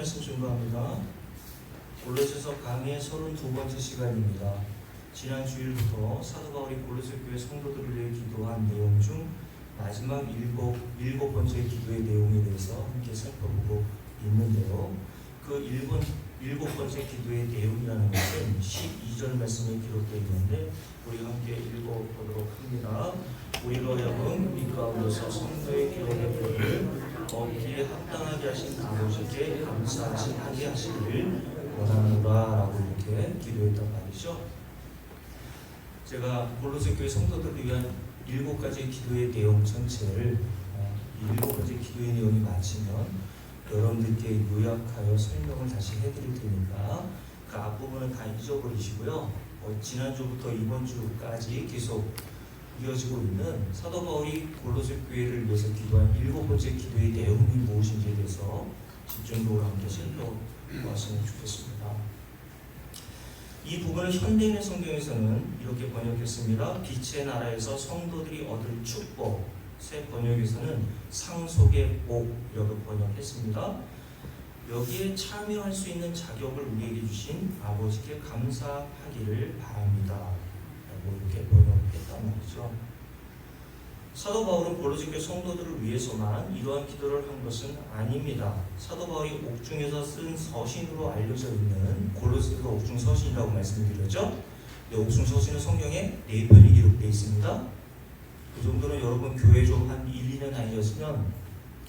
말씀 증거합니다. 골로새서 강의 32번째 시간입니다. 지난 주일부터 사도 바울이 골로새 교회 성도들을 위해 기도한 내용 중 마지막 일곱 번째 기도의 내용에 대해서 함께 살펴보고 있는데요. 그 일곱 번째 기도의 내용이라는 것은 12절 말씀에 기록되어 있는데 우리 함께 읽어보도록 합니다. 우리로 하여금 이 가운데서 성도의 기도의 뼈를 얻기에 합당하게 하신 아버지께 감사하게 하시기를 원하노라 라고 이렇게 기도했단 말이죠. 제가 골로새 교회 성도들을 위한 7가지 기도의 내용 전체를 이 7가지 기도의 내용이 마치면 여러분들께 요약하여 설명을 다시 해드릴 테니까 그 앞부분은 다 잊어버리시고요. 지난주부터 이번 주까지 계속 이어지고 있는 사도 바울이 골로새 교회를 위해서 기도한 7번째 기도의 내용이 무엇인지에 대해서 집중적으로 함께 살펴보았으면 좋겠습니다. 이 부분을 현대인의 성경에서는 이렇게 번역했습니다. 빛의 나라에서 성도들이 얻을 축복, 새 번역에서는 상속의 복 이렇게 번역했습니다. 여기에 참여할 수 있는 자격을 우리에게 주신 아버지께 감사하기를 바랍니다 라고 이렇게 번역했단 말이죠. 사도 바울은 골로새 교회 성도들을 위해서만 이러한 기도를 한 것은 아닙니다. 사도 바울이 옥중에서 쓴 서신으로 알려져 있는 골로새서 옥중 서신이라고 말씀드렸죠. 옥중 서신은 성경에 4편이 기록되어 있습니다. 그 정도는 여러분 교회 좀 한 1, 2년 다니셨으면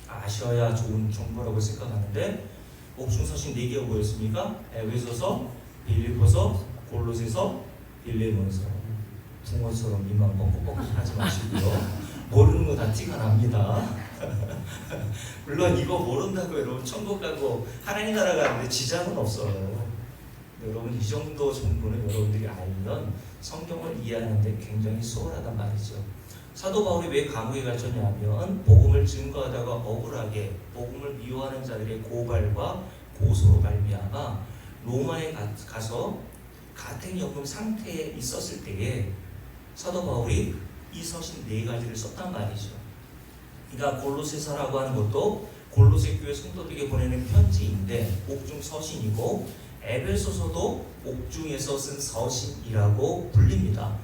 아셔야 좋은 정보라고 생각하는데 옥중 서신 4개가 뭐였습니까? 에베소서, 빌립보서, 골로새서, 빌레몬서. 붕어처럼 입만 뻥뻥뻥 하지 마시고요. 모르는 거 다 티가 납니다. 물론 이거 모른다고 여러분 천국 가고 하나님 나라 가는데 지장은 없어요. 여러분 이 정도 정보는 여러분들이 알면 성경을 이해하는데 굉장히 수월하단 말이죠. 사도 바울이 왜 감옥에 갇혔냐면 복음을 증거하다가 억울하게 복음을 미워하는 자들의 고발과 고소로 말미암아 로마에 가서 가택연금 상태에 있었을 때에 사도 바울이 이 서신 4가지를 썼단 말이죠. 그러니까 골로새서라고 하는 것도 골로새 교회 성도들에게 보내는 편지인데 옥중 서신이고 에베소서도 옥중에서 쓴 서신이라고 불립니다.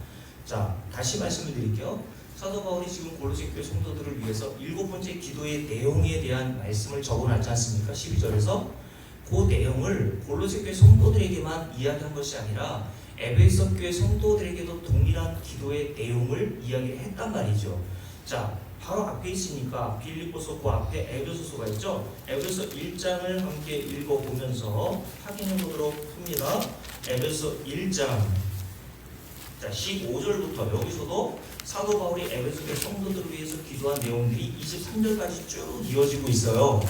자, 다시 말씀을 드릴게요. 사도 바울이 지금 골로새 교회 성도들을 위해서 7번째 기도의 내용에 대한 말씀을 적어놨지 않습니까? 12절에서 그 내용을 골로새 교회 성도들에게만 이야기한 것이 아니라 에베소 교회 성도들에게도 동일한 기도의 내용을 이야기했단 말이죠. 자, 바로 앞에 있으니까 빌립보서 그 앞에 에베소서가 있죠. 에베소 1장을 함께 읽어보면서 확인해 보도록 합니다. 에베소 1장 자 15절부터 여기서도 사도 바울이 에베소 교회 성도들을 위해서 기도한 내용들이 23절까지 쭉 이어지고 있어요.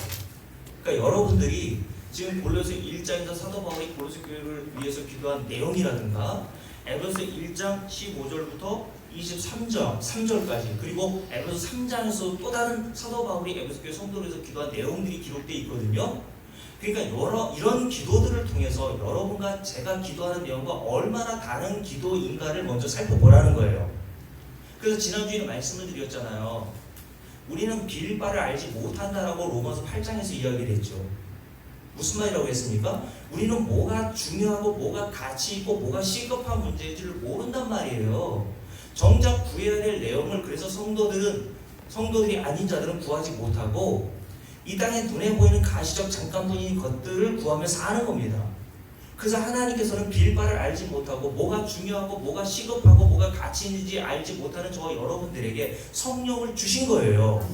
그러니까 여러분들이 지금 골로새 1장에서 사도 바울이 골로새 교회를 위해서 기도한 내용이라든가 에베소 1장 15절부터 23절 3절까지 그리고 에베소 3장에서 또 다른 사도 바울이 에베소 교회 성도를 위해서 기도한 내용들이 기록되어 있거든요. 그러니까 이런 기도들을 통해서 여러분과 제가 기도하는 내용과 얼마나 다른 기도인가를 먼저 살펴보라는 거예요. 그래서 지난주에 말씀을 드렸잖아요. 우리는 빌 바를 알지 못한다라고 로마서 8장에서 이야기를 했죠. 무슨 말이라고 했습니까? 우리는 뭐가 중요하고 뭐가 가치 있고 뭐가 시급한 문제인지를 모른단 말이에요. 정작 구해야 될 내용을 그래서 성도들이 아닌 자들은 구하지 못하고 이 땅에 눈에 보이는 가시적 잠깐뿐인 것들을 구하며 사는 겁니다. 그래서 하나님께서는 빌 바를 알지 못하고 뭐가 중요하고 뭐가 시급하고 뭐가 가치 있는지 알지 못하는 저와 여러분들에게 성령을 주신 거예요.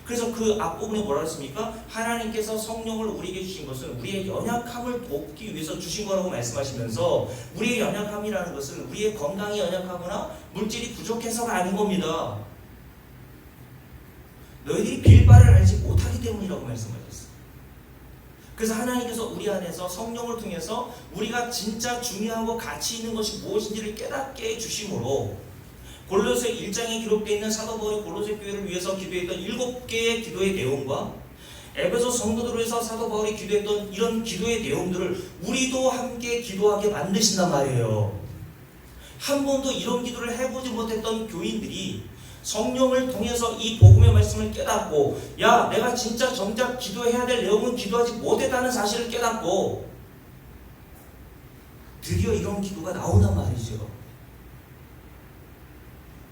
그래서 그 앞부분에 뭐라 했습니까? 하나님께서 성령을 우리에게 주신 것은 우리의 연약함을 돕기 위해서 주신 거라고 말씀하시면서 우리의 연약함이라는 것은 우리의 건강이 연약하거나 물질이 부족해서가 아닌 겁니다. 너희들이 빌 바를 알지 못하기 때문이라고 말씀하셨어요. 그래서 하나님께서 우리 안에서 성령을 통해서 우리가 진짜 중요하고 가치 있는 것이 무엇인지를 깨닫게 해주심으로 골로새 1장에 기록되어 있는 사도 바울이 골로새 교회를 위해서 기도했던 7개의 기도의 내용과 에베소 성도들을 위해서 사도 바울이 기도했던 이런 기도의 내용들을 우리도 함께 기도하게 만드신단 말이에요. 한 번도 이런 기도를 해보지 못했던 교인들이 성령을 통해서 이 복음의 말씀을 깨닫고, 야, 내가 진짜 정작 기도해야 될 내용은 기도하지 못했다는 사실을 깨닫고, 드디어 이런 기도가 나온단 말이죠.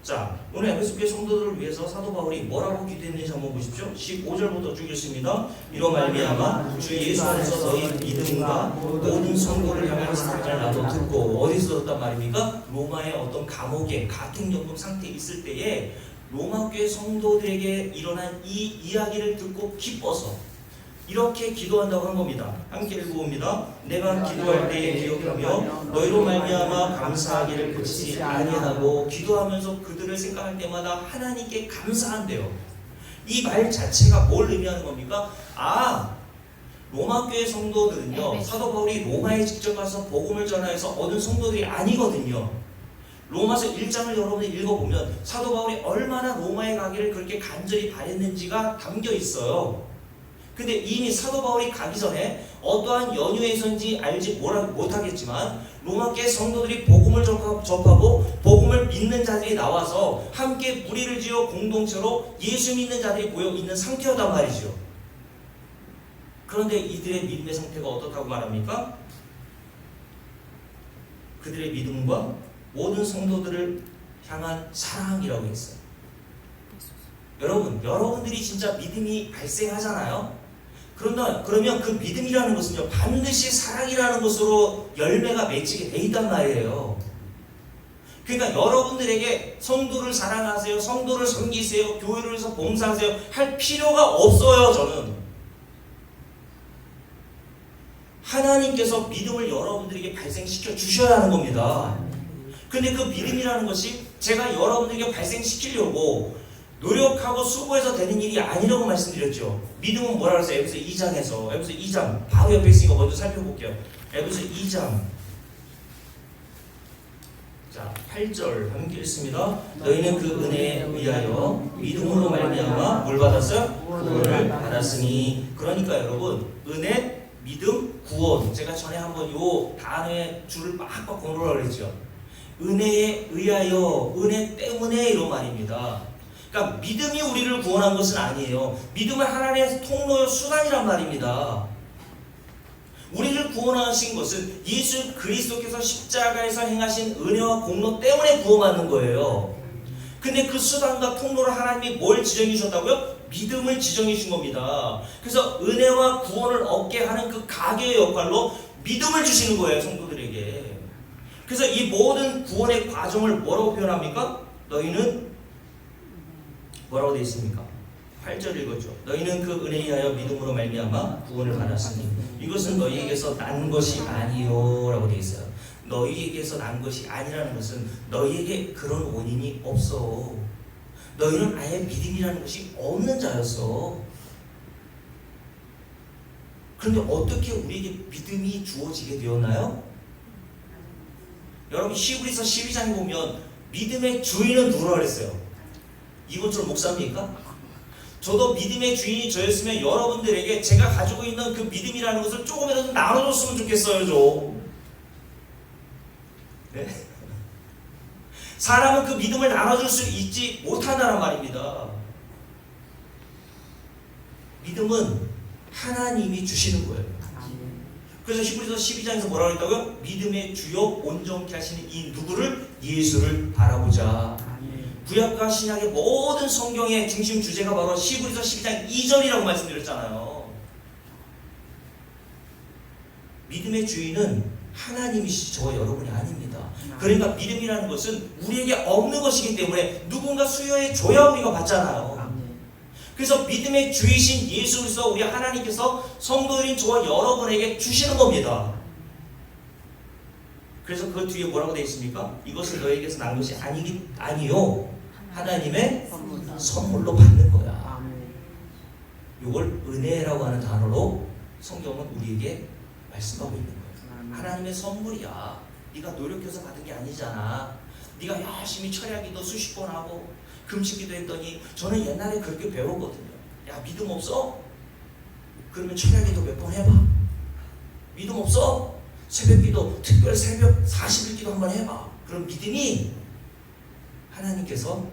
자, 오늘 에베소 교회 성도들을 위해서 사도 바울이 뭐라고 기도했는지 한번 보십시오. 15절부터 쭉 읽습니다. 이로 말미암아 주 예수 안에서 너희 믿음과 모든 성도를 향한 사랑을 나도 듣고, 어디서 들었단 말입니까? 로마의 어떤 감옥에 가택연금 상태에 있을 때에 로마 교회 성도들에게 일어난 이 이야기를 듣고 기뻐서 이렇게 기도한다고 한 겁니다. 함께 읽어봅니다. 내가 기도할 때에 기억하며 너희로 말미암아 감사하기를 그치지 아니하고, 기도하면서 그들을 생각할 때마다 하나님께 감사한대요. 이 말 자체가 뭘 의미하는 겁니까? 로마 교회 성도들은요, 사도 바울이 로마에 직접 가서 복음을 전하여서 얻은 성도들이 아니거든요. 로마서 1장을 여러분이 읽어보면 사도 바울이 얼마나 로마에 가기를 그렇게 간절히 바랬는지가 담겨 있어요. 근데 이미 사도 바울이 가기 전에 어떠한 연유에서인지 알지 못하겠지만 로마교회 성도들이 복음을 접하고 복음을 믿는 자들이 나와서 함께 무리를 지어 공동체로 예수 믿는 자들이 모여 있는 상태였단 말이죠. 그런데 이들의 믿음의 상태가 어떻다고 말합니까? 그들의 믿음과 모든 성도들을 향한 사랑이라고 했어요. 여러분들이 진짜 믿음이 발생하잖아요. 그러면 그 믿음이라는 것은요, 반드시 사랑이라는 것으로 열매가 맺히게 돼 있단 말이에요. 그러니까 여러분들에게 성도를 사랑하세요, 성도를 섬기세요, 교회를 위해서 봉사하세요 할 필요가 없어요. 저는 하나님께서 믿음을 여러분들에게 발생시켜 주셔야 하는 겁니다. 근데 그 믿음이라는 것이 제가 여러분들에게 발생시키려고 노력하고 수고해서 되는 일이 아니라고 말씀드렸죠. 믿음은 뭐라 그랬어요? 에베소 2장에서. 에베소 2장 바로 옆에 있으니까 먼저 살펴볼게요. 에베소 2장 자 8절 함께 읽습니다. 너희는 그 은혜에 의하여 믿음으로 말미암아 뭘 받았어요? 구원을 받았으니. 그러니까 여러분, 은혜, 믿음, 구원, 제가 전에 한번 요 단어의 줄을 빡빡 공부하라고 그랬죠. 은혜에 의하여, 은혜 때문에 이런 말입니다. 그러니까 믿음이 우리를 구원한 것은 아니에요. 믿음은 하나님의 통로요 수단이란 말입니다. 우리를 구원하신 것은 예수 그리스도께서 십자가에서 행하신 은혜와 공로 때문에 구원받는 거예요. 근데 그 수단과 통로를 하나님이 뭘 지정해 주셨다고요? 믿음을 지정해 주신 겁니다. 그래서 은혜와 구원을 얻게 하는 그 가계의 역할로 믿음을 주시는 거예요, 성도들에게. 그래서 이 모든 구원의 과정을 뭐라고 표현합니까? 너희는 뭐라고 되어 있습니까? 8절 읽었죠. 너희는 그 은혜에 하여 믿음으로 말미암아 구원을 받았으니 이것은 너희에게서 난 것이 아니요 라고 되어 있어요. 너희에게서 난 것이 아니라는 것은 너희에게 그런 원인이 없어. 너희는 아예 믿음이라는 것이 없는 자였어. 그런데 어떻게 우리에게 믿음이 주어지게 되었나요? 여러분 히브리서 12장에 보면 믿음의 주인은 누구라고 그랬어요? 이건철 목사입니까? 저도 믿음의 주인이 저였으면 여러분들에게 제가 가지고 있는 그 믿음이라는 것을 조금이라도 나눠줬으면 좋겠어요. 좀. 네? 사람은 그 믿음을 나눠줄 수 있지 못한다는 말입니다. 믿음은 하나님이 주시는 거예요. 그래서 히브리서 12장에서 뭐라고 했다고요? 믿음의 주요 온전케 하시는 이 누구를? 예수를 바라보자. 구약과 신약의 모든 성경의 중심 주제가 바로 히브리서 12장 2절이라고 말씀드렸잖아요. 믿음의 주인은 하나님이시지 저와 여러분이 아닙니다. 그러니까 믿음이라는 것은 우리에게 없는 것이기 때문에 누군가 수여해 줘야 우리가 받잖아요. 그래서 믿음의 주이신 예수 그리스도 우리 하나님께서 성도들인 저와 여러분에게 주시는 겁니다. 그래서 그 뒤에 뭐라고 되어 있습니까? 이것은 너에게서 난 것이 아니요. 하나님의 선물로 받는 거야. 이걸 은혜라고 하는 단어로 성경은 우리에게 말씀하고 있는 거예요. 하나님의 선물이야. 네가 노력해서 받은 게 아니잖아. 네가 열심히 철야기도 수십 번 하고 금식기도 했더니 저는 옛날에 그렇게 배웠거든요. 야 믿음 없어? 그러면 철야기도 몇 번 해봐. 믿음 없어? 새벽기도 특별 새벽 40일 기도 한번 해봐. 그럼 믿음이 하나님께서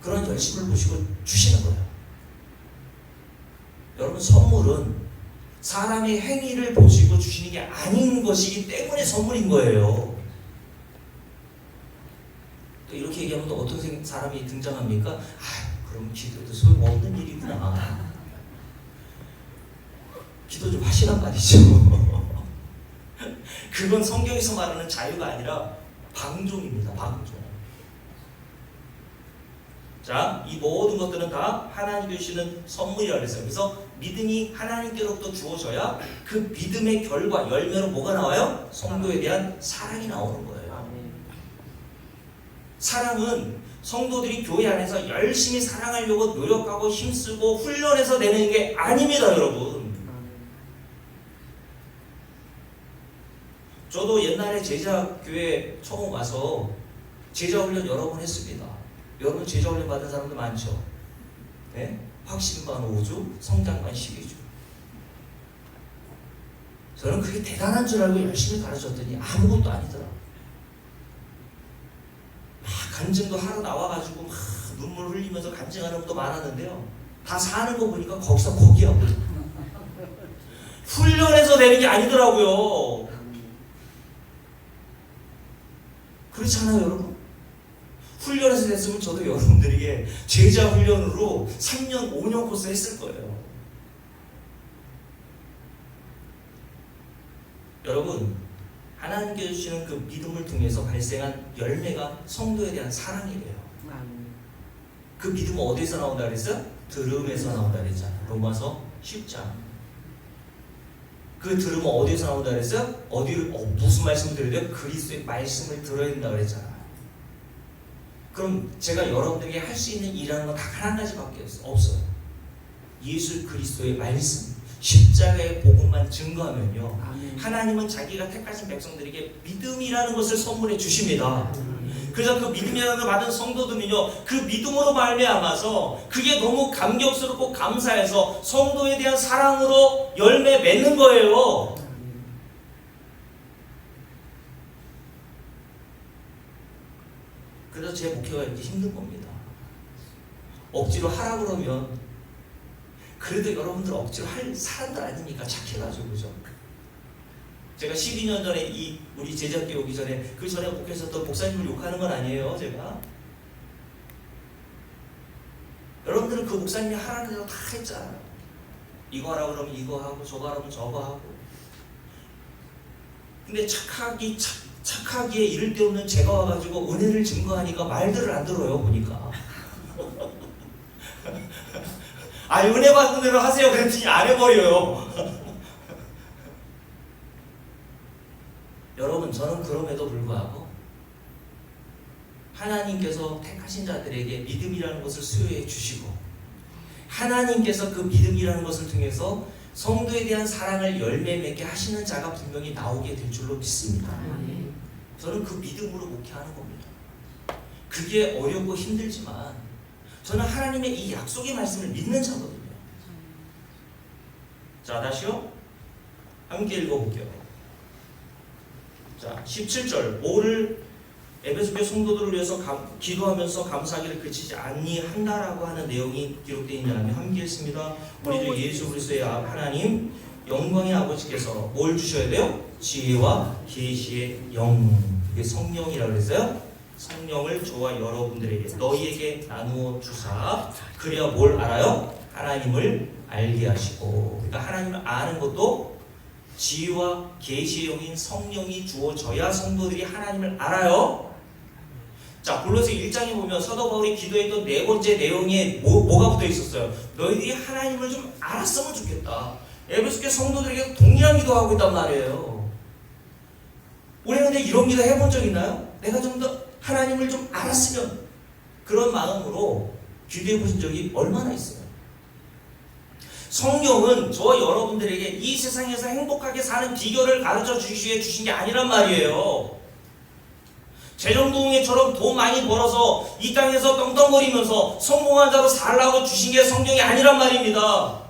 그런 열심을 보시고 주시는 거예요. 여러분, 선물은 사람의 행위를 보시고 주시는 게 아닌 것이기 때문에 선물인 거예요. 또 이렇게 얘기하면 또 어떤 사람이 등장합니까? 그럼 기도도 소용없는 일이구나. 기도 좀 하시란 말이죠. 그건 성경에서 말하는 자유가 아니라 방종입니다. 방종. 자, 이 모든 것들은 다 하나님께 주시는 선물이라고 그랬어요. 그래서 믿음이 하나님께로부터 주어져야 그 믿음의 결과, 열매로 뭐가 나와요? 성도에 대한 사랑이 나오는 거예요. 사랑은 성도들이 교회 안에서 열심히 사랑하려고 노력하고 힘쓰고 훈련해서 내는 게 아닙니다, 여러분. 저도 옛날에 제자교회 처음 와서 제자훈련 여러 번 했습니다. 여러분 제자훈련 받은 사람들 많죠? 네? 확신반 5주, 성장반 12주. 저는 그게 대단한 줄 알고 열심히 가르쳤더니 아무것도 아니더라. 간증도 하러 나와가지고 막 눈물 흘리면서 간증하는 것도 많았는데요. 다 사는 거 보니까 거기서 거기야. 훈련해서 되는 게 아니더라고요. 그렇지 않아요, 여러분? 훈련해서 됐으면 저도 여러분들에게 제자 훈련으로 3년, 5년 코스 했을 거예요. 여러분, 하나님께 주시는 그 믿음을 통해서 발생한 열매가 성도에 대한 사랑이래요. 그 믿음은 어디에서 나온다 그랬어요? 들음에서 나온다 그랬잖아요. 로마서 10장. 그 들음은 어디에서 나온다 그랬어요? 무슨 말씀을 들어야 돼요? 그리스도의 말씀을 들어야 된다 그랬잖아요. 그럼 제가 여러분들에게 할 수 있는 일이라는 건 딱 한 가지밖에 없어요. 예수 그리스도의 말씀, 십자가의 복음만 증거하면요. 아멘. 하나님은 자기가 택하신 백성들에게 믿음이라는 것을 선물해 주십니다. 그래서 그 믿음이라는 걸 받은 성도들은요, 그 믿음으로 말미암아서 그게 너무 감격스럽고 감사해서 성도에 대한 사랑으로 열매 맺는 거예요. 그래서 제 목표가 이렇게 힘든 겁니다. 억지로 하라 그러면 그래도 여러분들 억지로 할 사람들 아닙니까? 착해가지고, 그죠? 제가 12년 전에 우리 제자교회 오기 전에 그 전에 목회했었던 목사님을 욕하는 건 아니에요, 제가. 여러분들은 그 목사님이 하라는 대로 다 했잖아요. 이거 하라 그러면 이거 하고 저거 하라면 저거 하고. 근데 착하기에 이를 데 없는 제가 와가지고 은혜를 증거하니까 말들을 안 들어요, 보니까. 은혜 받는 대로 하세요 그랬더니 안 해버려요. 여러분, 저는 그럼에도 불구하고 하나님께서 택하신 자들에게 믿음이라는 것을 수여해 주시고 하나님께서 그 믿음이라는 것을 통해서 성도에 대한 사랑을 열매 맺게 하시는 자가 분명히 나오게 될 줄로 믿습니다. 저는 그 믿음으로 목회하는 겁니다. 그게 어렵고 힘들지만 저는 하나님의 이 약속의 말씀을 믿는 자거든요. 자, 다시요. 함께 읽어볼게요. 자, 17절. 뭐를 에베소교회 성도들을 위해서 기도하면서 감사하기를 그치지 아니한다라고 하는 내용이 기록되어 있냐면 함께 읽습니다. 우리 주 예수 그리스도의 하나님 영광의 아버지께서 뭘 주셔야 돼요? 지혜와 계시의 영. 이게 성령이라고 그랬어요. 성령을 저와 여러분들에게 너희에게 나누어 주사 그래야 뭘 알아요? 하나님을 알게 하시고. 그러니까 하나님을 아는 것도 지혜와 계시의 영인 성령이 주어져야 성도들이 하나님을 알아요. 자, 골로새 1장에 보면 사도 바울이 기도했던 네 번째 내용에 뭐가 붙어 있었어요? 너희들이 하나님을 좀 알았으면 좋겠다. 에베소교회 성도들에게 동일한 기도하고 있단 말이에요. 우리는 근데 이런 기도 해본 적 있나요? 내가 좀 더 하나님을 좀 알았으면, 그런 마음으로 기도해 보신 적이 얼마나 있어요? 성령은 저와 여러분들에게 이 세상에서 행복하게 사는 비결을 가르쳐 주신 게 아니란 말이에요. 재정동의처럼 돈 많이 벌어서 이 땅에서 떵떵거리면서 성공한 자로 살라고 주신 게 성경이 아니란 말입니다.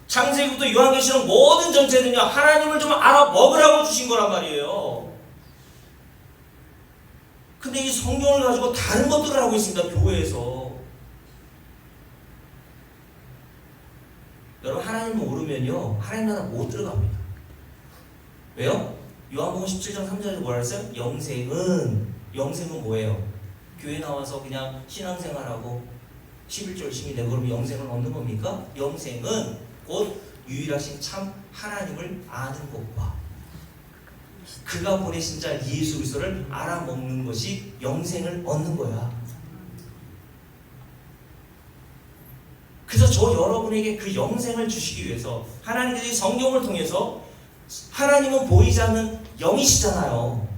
창세기부터 요한계시록 모든 전체는요, 하나님을 좀 알아먹으라고 주신 거란 말이에요. 근데 이 성경을 가지고 다른 것들을 하고 있습니다. 교회에서. 여러분, 하나님 모르면요 하나님 나라 못 들어갑니다. 왜요? 요한복음 17장 3절에 뭐라 했어요? 영생은 뭐예요? 교회 나와서 그냥 신앙생활하고 11조 열심히 내고 그러면 영생을 얻는 겁니까? 영생은 곧 유일하신 참 하나님을 아는 것과 그가 보내신 자 예수 그리스도를 알아먹는 것이 영생을 얻는 거야. 그래서 저 여러분에게 그 영생을 주시기 위해서 하나님께서 성경을 통해서 하나님은 보이지 않는 영이시잖아요.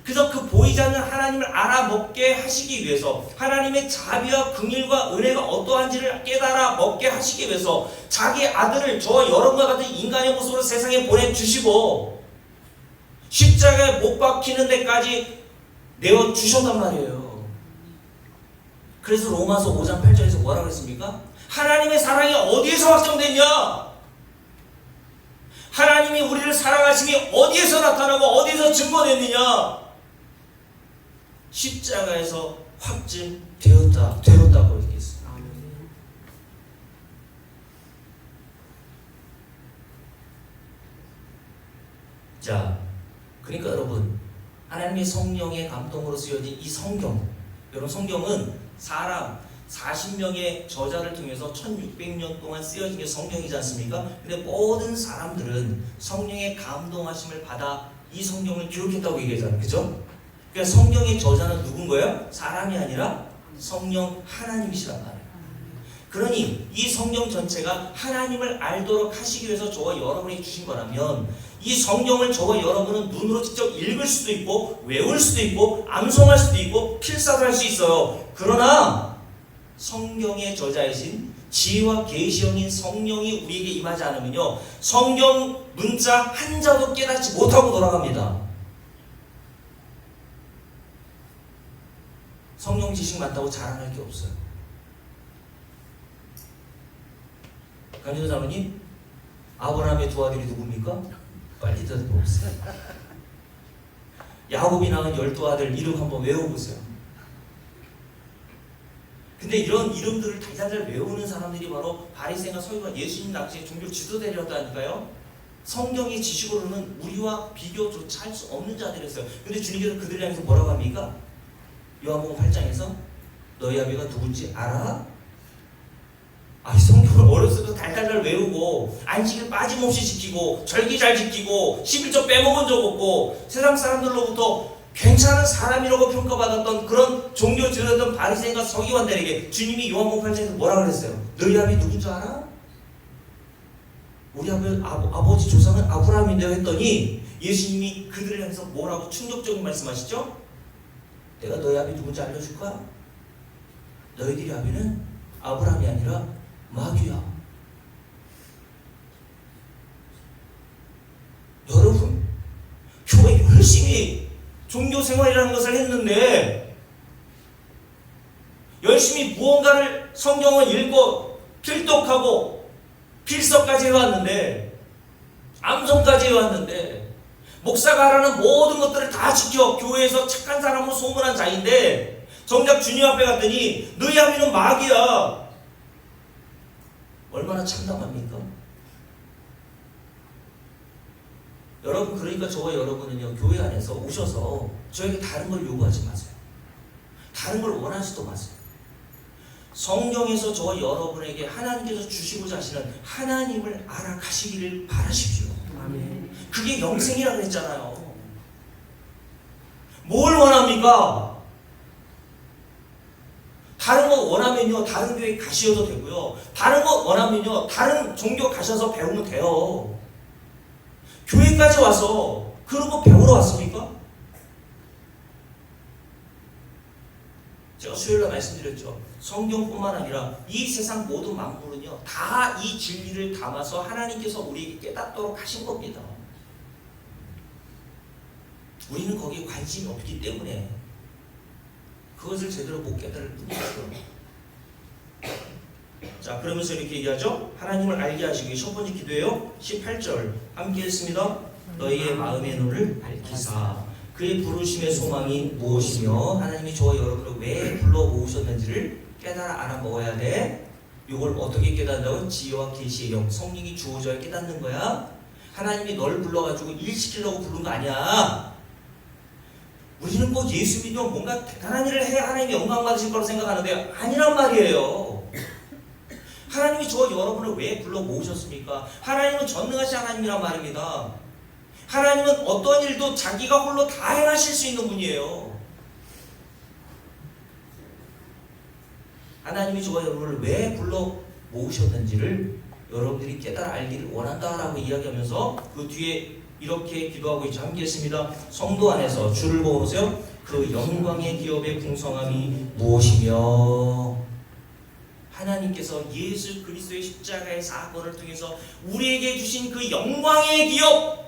그래서 그 보이지 않는 하나님을 알아먹게 하시기 위해서 하나님의 자비와 긍휼과 은혜가 어떠한지를 깨달아 먹게 하시기 위해서 자기 아들을 저와 여러분과 같은 인간의 모습으로 세상에 보내주시고 십자가에 못 박히는 데까지 내어주셨단 말이에요. 그래서 로마서 5장 8절에서 뭐라고 했습니까? 하나님의 사랑이 어디에서 확정됐냐? 하나님이 우리를 사랑하심이 어디에서 나타나고 어디에서 증거됐느냐? 십자가에서 확증되었다고 얘기했어요. 자, 그러니까 여러분, 하나님의 성령의 감동으로 쓰여진 이 성경, 여러분 성경은 사람 40명의 저자를 통해서 1600년 동안 쓰여진 게 성경이지 않습니까? 근데 모든 사람들은 성령의 감동하심을 받아 이 성경을 기록했다고 얘기하잖아요. 그죠? 그러니까 성경의 저자는 누군 거예요? 사람이 아니라 성령 하나님이시란 말이에요. 그러니 이 성경 전체가 하나님을 알도록 하시기 위해서 저와 여러분에게 주신 거라면 이 성경을 저와 여러분은 눈으로 직접 읽을 수도 있고 외울 수도 있고 암송할 수도 있고 필사도 할 수 있어요. 그러나 성경의 저자이신 지혜와 계시형인 성령이 우리에게 임하지 않으면요 성경 문자 한자도 깨닫지 못하고 돌아갑니다. 성령 지식 많다고 자랑할 게 없어요. 강진호 장로님, 아브라함의 두 아들이 누굽니까? 빨리 들어보세요. 야곱이 낳은 12아들 이름 한번 외워보세요. 근데 이런 이름들을 달달달 외우는 사람들이 바로 바리새인과 서기관 예수님 당시에 종교 지도자들이었다니까요. 성경의 지식으로는 우리와 비교조차 할 수 없는 자들이었어요. 근데 주님께서 그들을 향해서 뭐라고 합니까? 요한복음 8장에서 너희 아비가 누군지 알아? 성경을 어렸을 때 달달달 외우고 안식일 빠짐없이 지키고 절기 잘 지키고 11조 빼먹은 적 없고 세상 사람들로부터 괜찮은 사람이라고 평가받았던 그런 종교 지도자던 바리새인과 서기관들에게 주님이 요한복음 8장에서 뭐라 그랬어요? 너희 아비 누군 줄 알아? 우리 아버지 조상은 아브라함인데요 했더니 예수님이 그들을 향해서 뭐라고 충격적인 말씀하시죠? 내가 너희 아비 누군지 알려줄 거야? 너희들이 아비는 아브라함이 아니라 마귀야. 여러분, 교회 열심히 종교생활이라는 것을 했는데 열심히 무언가를 성경을 읽고 필독하고 필서까지 해왔는데 암송까지 해왔는데 목사가 하라는 모든 것들을 다 지켜 교회에서 착한 사람으로 소문한 자인데 정작 주님 앞에 갔더니 너희 아비는 마귀야. 얼마나 참담합니까? 여러분, 그러니까 저와 여러분은요 교회 안에서 오셔서 저에게 다른 걸 요구하지 마세요. 다른 걸 원하지도 마세요. 성경에서 저와 여러분에게 하나님께서 주시고자 하시는 하나님을 알아가시기를 바라십시오. 아멘. 그게 영생이라고 했잖아요. 뭘 원합니까? 다른 거 원하면요 다른 교회 가셔도 되고요. 다른 거 원하면요 다른 종교 가셔서 배우면 돼요. 교회까지 와서 그런 거 배우러 왔습니까? 제가 수요일에 말씀드렸죠. 성경뿐만 아니라 이 세상 모든 만물은요 다 이 진리를 담아서 하나님께서 우리에게 깨닫도록 하신 겁니다. 우리는 거기에 관심이 없기 때문에 그것을 제대로 못 깨달을 뿐이죠. 자, 그러면서 이렇게 얘기하죠. 하나님을 알게 하시기 위해 첫 번째 기도예요. 18절 함께 했습니다. 너희의 마음의 눈을 밝히사 그의 부르심의 소망이 무엇이며 하나님이 저와 여러분을 왜 불러 모으셨는지를 깨달아 알아먹어야 돼. 이걸 어떻게 깨닫는다고? 지혜와 계시의 영, 성령이 주어져야 깨닫는 거야. 하나님이 널 불러가지고 일 시키려고 부른 거 아니야. 우리는 꼭 예수 믿으면 뭔가 대단한 일을 해야 하나님이 영광 받으실 거라고 생각하는데 아니란 말이에요. 하나님이 저와 여러분을 왜 불러 모으셨습니까? 하나님은 전능하신 하나님이란 말입니다. 하나님은 어떤 일도 자기가 홀로 다 행하실 수 있는 분이에요. 하나님이 저와 여러분을 왜 불러 모으셨는지를 여러분들이 깨달아 알기를 원한다라고 이야기하면서 그 뒤에 이렇게 기도하고 있죠. 함께 했습니다. 성도 안에서 주를 보세요. 그 영광의 기업의 풍성함이 무엇이며 하나님께서 예수 그리스도의 십자가의 사건을 통해서 우리에게 주신 그 영광의 기업,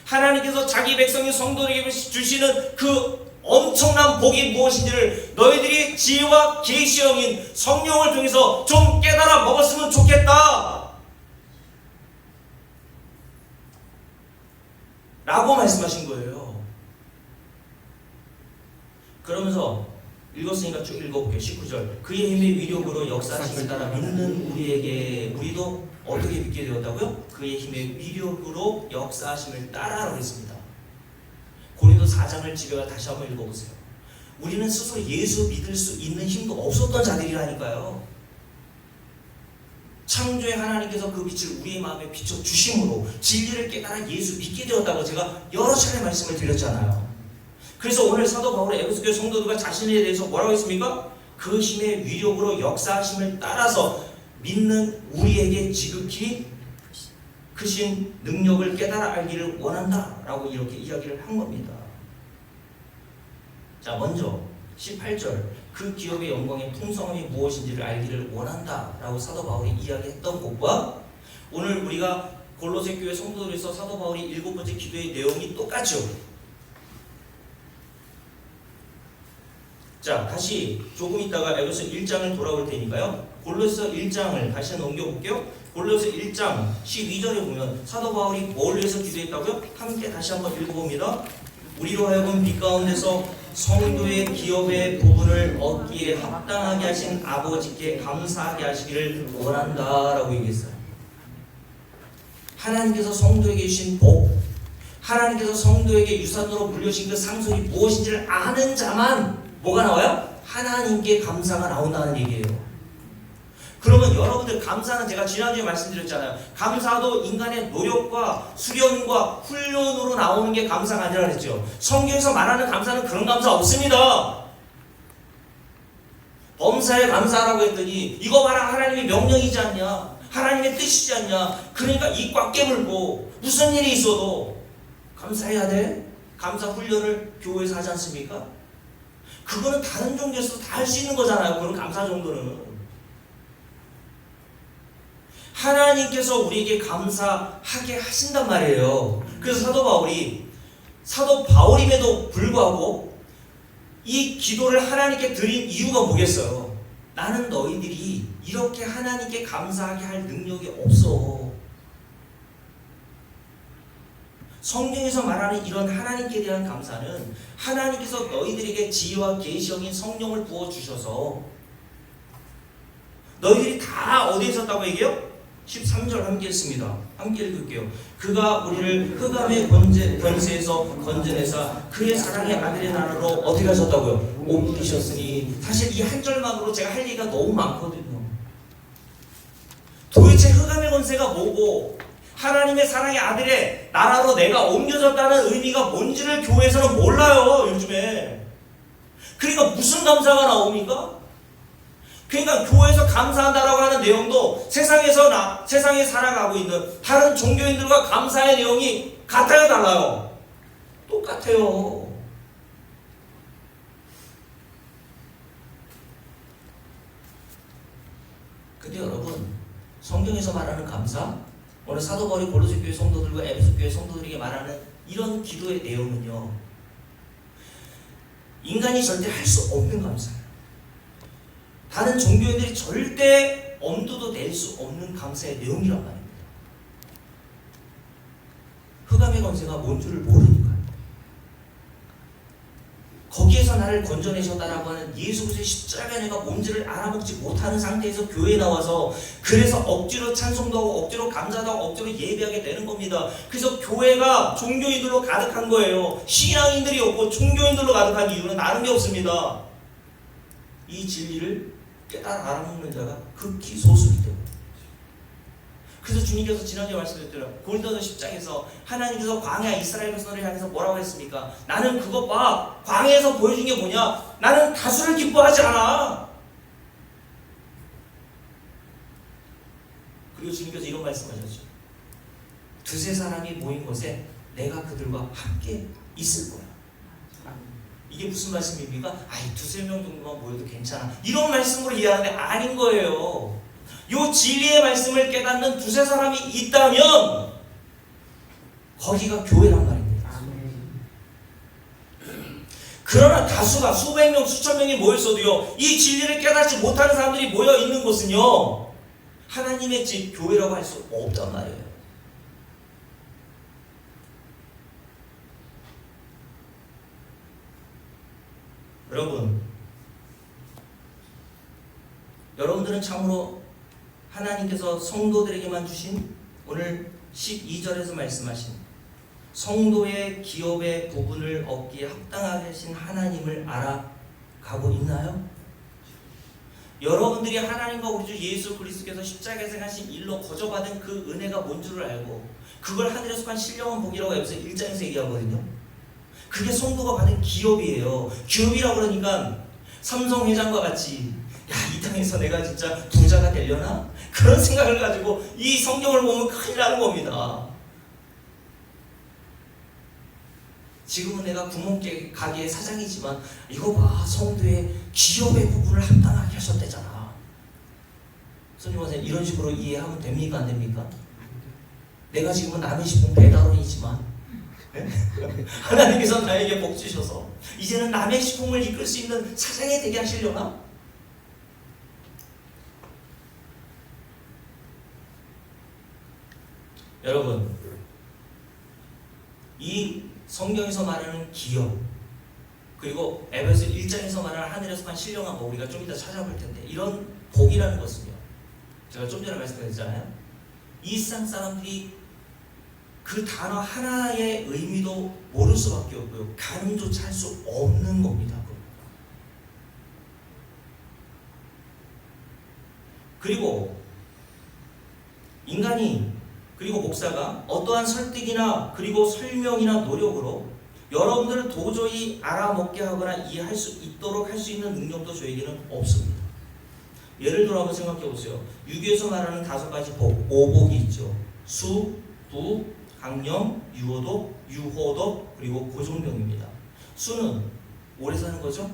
하나님께서 자기 백성인 성도들에게 주시는 그 엄청난 복이 무엇인지를 너희들이 지혜와 계시의 영인 성령을 통해서 좀 깨달아 먹었으면 좋겠다 라고 말씀하신 거예요. 그러면서 읽었으니까 쭉 읽어볼게요. 19절. 그의 힘의 위력으로 역사하심을 따라 믿는 우리에게 우리도 어떻게 믿게 되었다고요? 그의 힘의 위력으로 역사하심을 따라라고 했습니다. 고린도 4장을 집에 다시 한번 읽어보세요. 우리는 스스로 예수 믿을 수 있는 힘도 없었던 자들이라니까요. 창조의 하나님께서 그 빛을 우리의 마음에 비춰주심으로 진리를 깨달아 예수 믿게 되었다고 제가 여러 차례 말씀을 드렸잖아요. 그래서 오늘 사도 바울의 에베소교회 성도들과 자신에 대해서 뭐라고 했습니까? 그 힘의 위력으로 역사하심을 따라서 믿는 우리에게 지극히 크신 능력을 깨달아 알기를 원한다라고 이렇게 이야기를 한 겁니다. 자, 먼저 18절 그 기업의 영광의 풍성함이 무엇인지를 알기를 원한다라고 사도 바울이 이야기했던 것과 오늘 우리가 골로새 교회 성도들에서 사도 바울이 7번째 기도의 내용이 똑같죠. 자, 다시 조금 있다가 에베소 1장을 돌아올 테니까요. 골로새 1장을 다시 넘겨볼게요. 골로새 1장 12절에 보면 사도 바울이 뭘 위해서 기도했다고요? 함께 다시 한번 읽어봅니다. 우리로 하여금 빛 가운데서 성도의 기업의 부분을 얻기에 합당하게 하신 아버지께 감사하게 하시기를 원한다라고 얘기했어요. 하나님께서 성도에게 주신 복, 하나님께서 성도에게 유산으로 물려주신 그 상속이 무엇인지를 아는 자만 뭐가 나와요? 하나님께 감사가 나온다는 얘기예요. 그러면 여러분들 감사는 제가 지난주에 말씀드렸잖아요. 감사도 인간의 노력과 수련과 훈련으로 나오는 게 감사가 아니라 그랬죠. 성경에서 말하는 감사는 그런 감사 없습니다. 범사에 감사하라고 했더니 이거 봐라 하나님의 명령이지 않냐, 하나님의 뜻이지 않냐. 그러니까 입 꽉 깨물고 무슨 일이 있어도 감사해야 돼. 감사 훈련을 교회에서 하지 않습니까? 그거는 다른 종교에서도 다 할 수 있는 거잖아요. 그런 감사 정도는. 하나님께서 우리에게 감사하게 하신단 말이에요. 그래서 사도 바울임에도 불구하고 이 기도를 하나님께 드린 이유가 뭐겠어요? 나는 너희들이 이렇게 하나님께 감사하게 할 능력이 없어. 성경에서 말하는 이런 하나님께 대한 감사는 하나님께서 너희들에게 지혜와 계시형인 성령을 부어주셔서 너희들이 다 어디에 있었다고 얘기해요? 13절 함께 했습니다. 함께 읽을게요. 그가 우리를 흑암의 권세에서 건져내사 그의 사랑의 아들의 나라로 어떻게 하셨다고요? 옮기셨으니. 사실 이 한 절만으로 제가 할 얘기가 너무 많거든요. 도대체 흑암의 권세가 뭐고 하나님의 사랑의 아들의 나라로 내가 옮겨졌다는 의미가 뭔지를 교회에서는 몰라요, 요즘에. 그러니까 무슨 감사가 나옵니까? 그러니까 교회에서 감사한다라고 하는 내용도 세상에 살아가고 있는 다른 종교인들과 감사의 내용이 같아요, 달라요? 똑같아요. 근데 여러분, 성경에서 말하는 감사, 오늘 사도 바울이 골로새 교회 성도들과 에베소 교회 성도들에게 말하는 이런 기도의 내용은요, 인간이 절대 할 수 없는 감사예요. 다른 종교인들이 절대 엄두도 낼 수 없는 감사의 내용이란 말입니다. 흑암의 권세가 뭔 줄을 모르니까요. 죄에서 나를 건져내셨다라고 하는 예수 그리스도의 십자가의 내가 뭔지를 알아먹지 못하는 상태에서 교회에 나와서 그래서 억지로 찬송도 하고 억지로 감사도 하고 억지로 예배하게 되는 겁니다. 그래서 교회가 종교인들로 가득한 거예요. 신앙인들이 없고 종교인들로 가득한 이유는 다른 게 없습니다. 이 진리를 깨달아 알아먹는 자가 극히 소수이기 때문에. 그래서 주님께서 지난주에 말씀드렸잖아요. 고린도서 10장에서 하나님께서 광야 이스라엘 백성들을 향해서 뭐라고 했습니까? 나는 그것 봐. 광야에서 보여준 게 뭐냐? 나는 다수를 기뻐하지 않아. 그리고 주님께서 이런 말씀하셨죠. 두세 사람이 모인 곳에 내가 그들과 함께 있을 거야. 이게 무슨 말씀입니까? 아이 두세 명 정도만 모여도 괜찮아. 이런 말씀으로 이해하는데 아닌 거예요. 요 진리의 말씀을 깨닫는 두세 사람이 있다면 거기가 교회란 말입니다. 그러나 다수가 수백 명, 수천 명이 모였어도요, 이 진리를 깨닫지 못하는 사람들이 모여 있는 곳은요, 하나님의 집 교회라고 할 수 없단 말이에요. 여러분들은 참으로 하나님께서 성도들에게만 주신 오늘 12절에서 말씀하신 성도의 기업의 부분을 얻기에 합당하게 하신 하나님을 알아가고 있나요? 여러분들이 하나님과 우리 주 예수 그리스도께서 십자가에서 하신 일로 거저받은 그 은혜가 뭔 줄을 알고 그걸 하늘에 속한 신령한 복이라고 에베소 1장에서 얘기하거든요. 그게 성도가 받은 기업이에요. 기업이라고 그러니까 삼성 회장과 같이 야, 이 땅에서 내가 진짜 부자가 되려나? 그런 생각을 가지고 이 성경을 보면 큰일 나는 겁니다. 지금은 내가 구멍가게 가게의 사장이지만 이거 봐, 성도의 기업의 부분을 합당하게 하셨대잖아. 손님 선생님, 이런 식으로 이해하면 됩니까? 안 됩니까? 내가 지금은 남의 식품 배달원이지만 하나님께서 나에게 복 주셔서 이제는 남의 식품을 이끌 수 있는 사장이 되게 하시려나? 여러분, 이 성경에서 말하는 기업, 그리고 에베소 1장에서 말하는 하늘에 속한 신령한 복, 우리가 좀 이따 찾아볼 텐데, 이런 복이라는 것은요, 제가 좀 전에 말씀드렸잖아요. 이 세상 사람들이 그 단어 하나의 의미도 모를 수밖에 없고요, 가늠조차 할 수 없는 겁니다. 그리고 인간이, 그리고 목사가 어떠한 설득이나 그리고 설명이나 노력으로 여러분들을 도저히 알아먹게 하거나 이해할 수 있도록 할 수 있는 능력도 저에게는 없습니다. 예를 들어 한번 생각해 보세요. 유교에서 말하는 5가지 복, 오복이 있죠. 수, 부, 강령, 유호독, 유호독, 그리고 고종명입니다. 수는 오래 사는 거죠.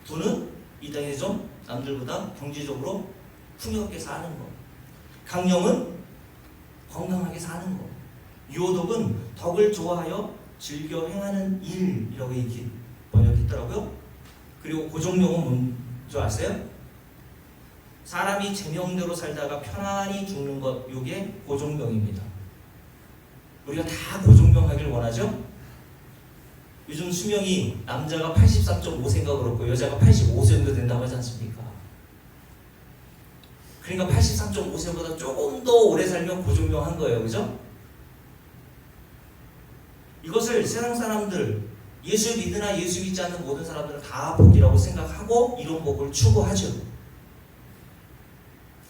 부는 이 땅에서 좀 남들보다 경제적으로 풍요롭게 사는 거. 강령은 건강하게 사는 거. 유호독은 덕을 좋아하여 즐겨 행하는 일이라고 이렇게 번역했더라고요. 그리고 고종명은 뭔지 아세요? 사람이 제명대로 살다가 편안히 죽는 것, 이게 고종명입니다. 우리가 다 고종명하길 원하죠? 요즘 수명이 남자가 83.5세인가 그렇고 여자가 85세 정도 된다고 하지 않습니까? 그러니까 83.5세보다 조금 더 오래 살면 고종명한 거예요. 그죠? 이것을 세상 사람들, 예수 믿으나 예수 믿지 않는 모든 사람들은 다 복이라고 생각하고 이런 복을 추구하죠.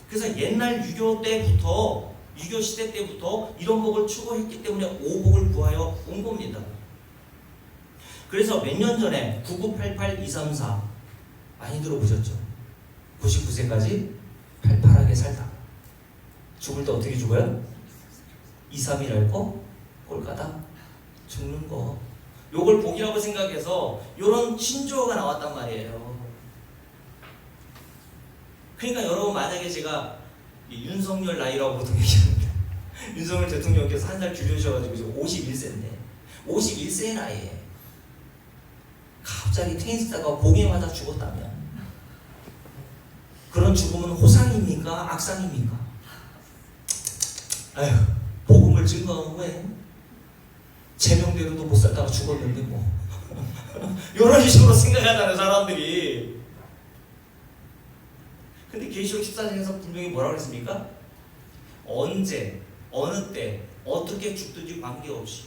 그래서 옛날 유교 때부터, 유교 시대 때부터 이런 복을 추구했기 때문에 오복을 구하여 온 겁니다. 그래서 몇 년 전에 9988234 많이 들어보셨죠? 99세까지 팔팔하게 살다 죽을 때 어떻게 죽어요? 2, 3일 앓고 꼴까다 죽는 거, 요걸 복이라고 생각해서 요런 신조어가 나왔단 말이에요. 그러니까 여러분, 만약에 제가 윤석열 나이라고 보통 얘기합니다. 윤석열 대통령께서 한 살 줄여주셔가지고 지금 51세인데 51세의 나이에 갑자기 테니스타가 봉에 맞아 죽었다면 그런 죽음은 호상입니까? 악상입니까? 아휴, 복음을 증거한 후에 제명대로도 못 살다가 죽었는데 뭐 이런 식으로 생각하잖아요, 사람들이. 근데 계시록 14장에서 분명히 뭐라고 그랬습니까? 언제, 어느 때, 어떻게 죽든지 관계없이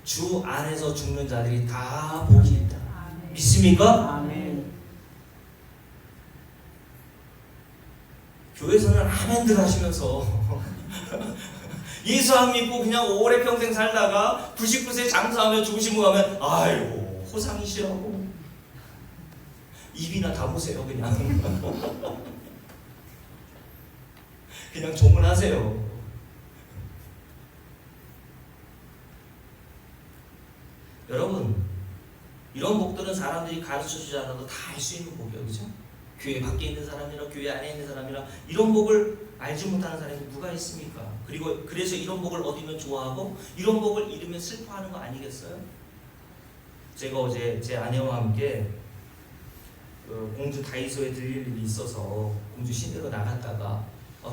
주 안에서 죽는 자들이 다 복이 있다. 아멘. 믿습니까? 아멘. 교회에서는 아멘들 하시면서 예수 안 믿고 그냥 오래 평생 살다가 99세 장사하며 죽으시고 가면 아이고 호상이시라고 입이나 다보세요. 그냥 조문하세요. 여러분, 이런 복들은 사람들이 가르쳐주지 않아도 다 알 수 있는 복이에요. 그죠? 교회 밖에 있는 사람이나 교회 안에 있는 사람이나 이런 복을 알지 못하는 사람이 누가 있습니까? 그리고 그래서 이런 복을 얻으면 좋아하고 이런 복을 잃으면 슬퍼하는 거 아니겠어요? 제가 어제 제 아내와 함께 공주 다이소에 들릴 일이 있어서 공주 시내로 나갔다가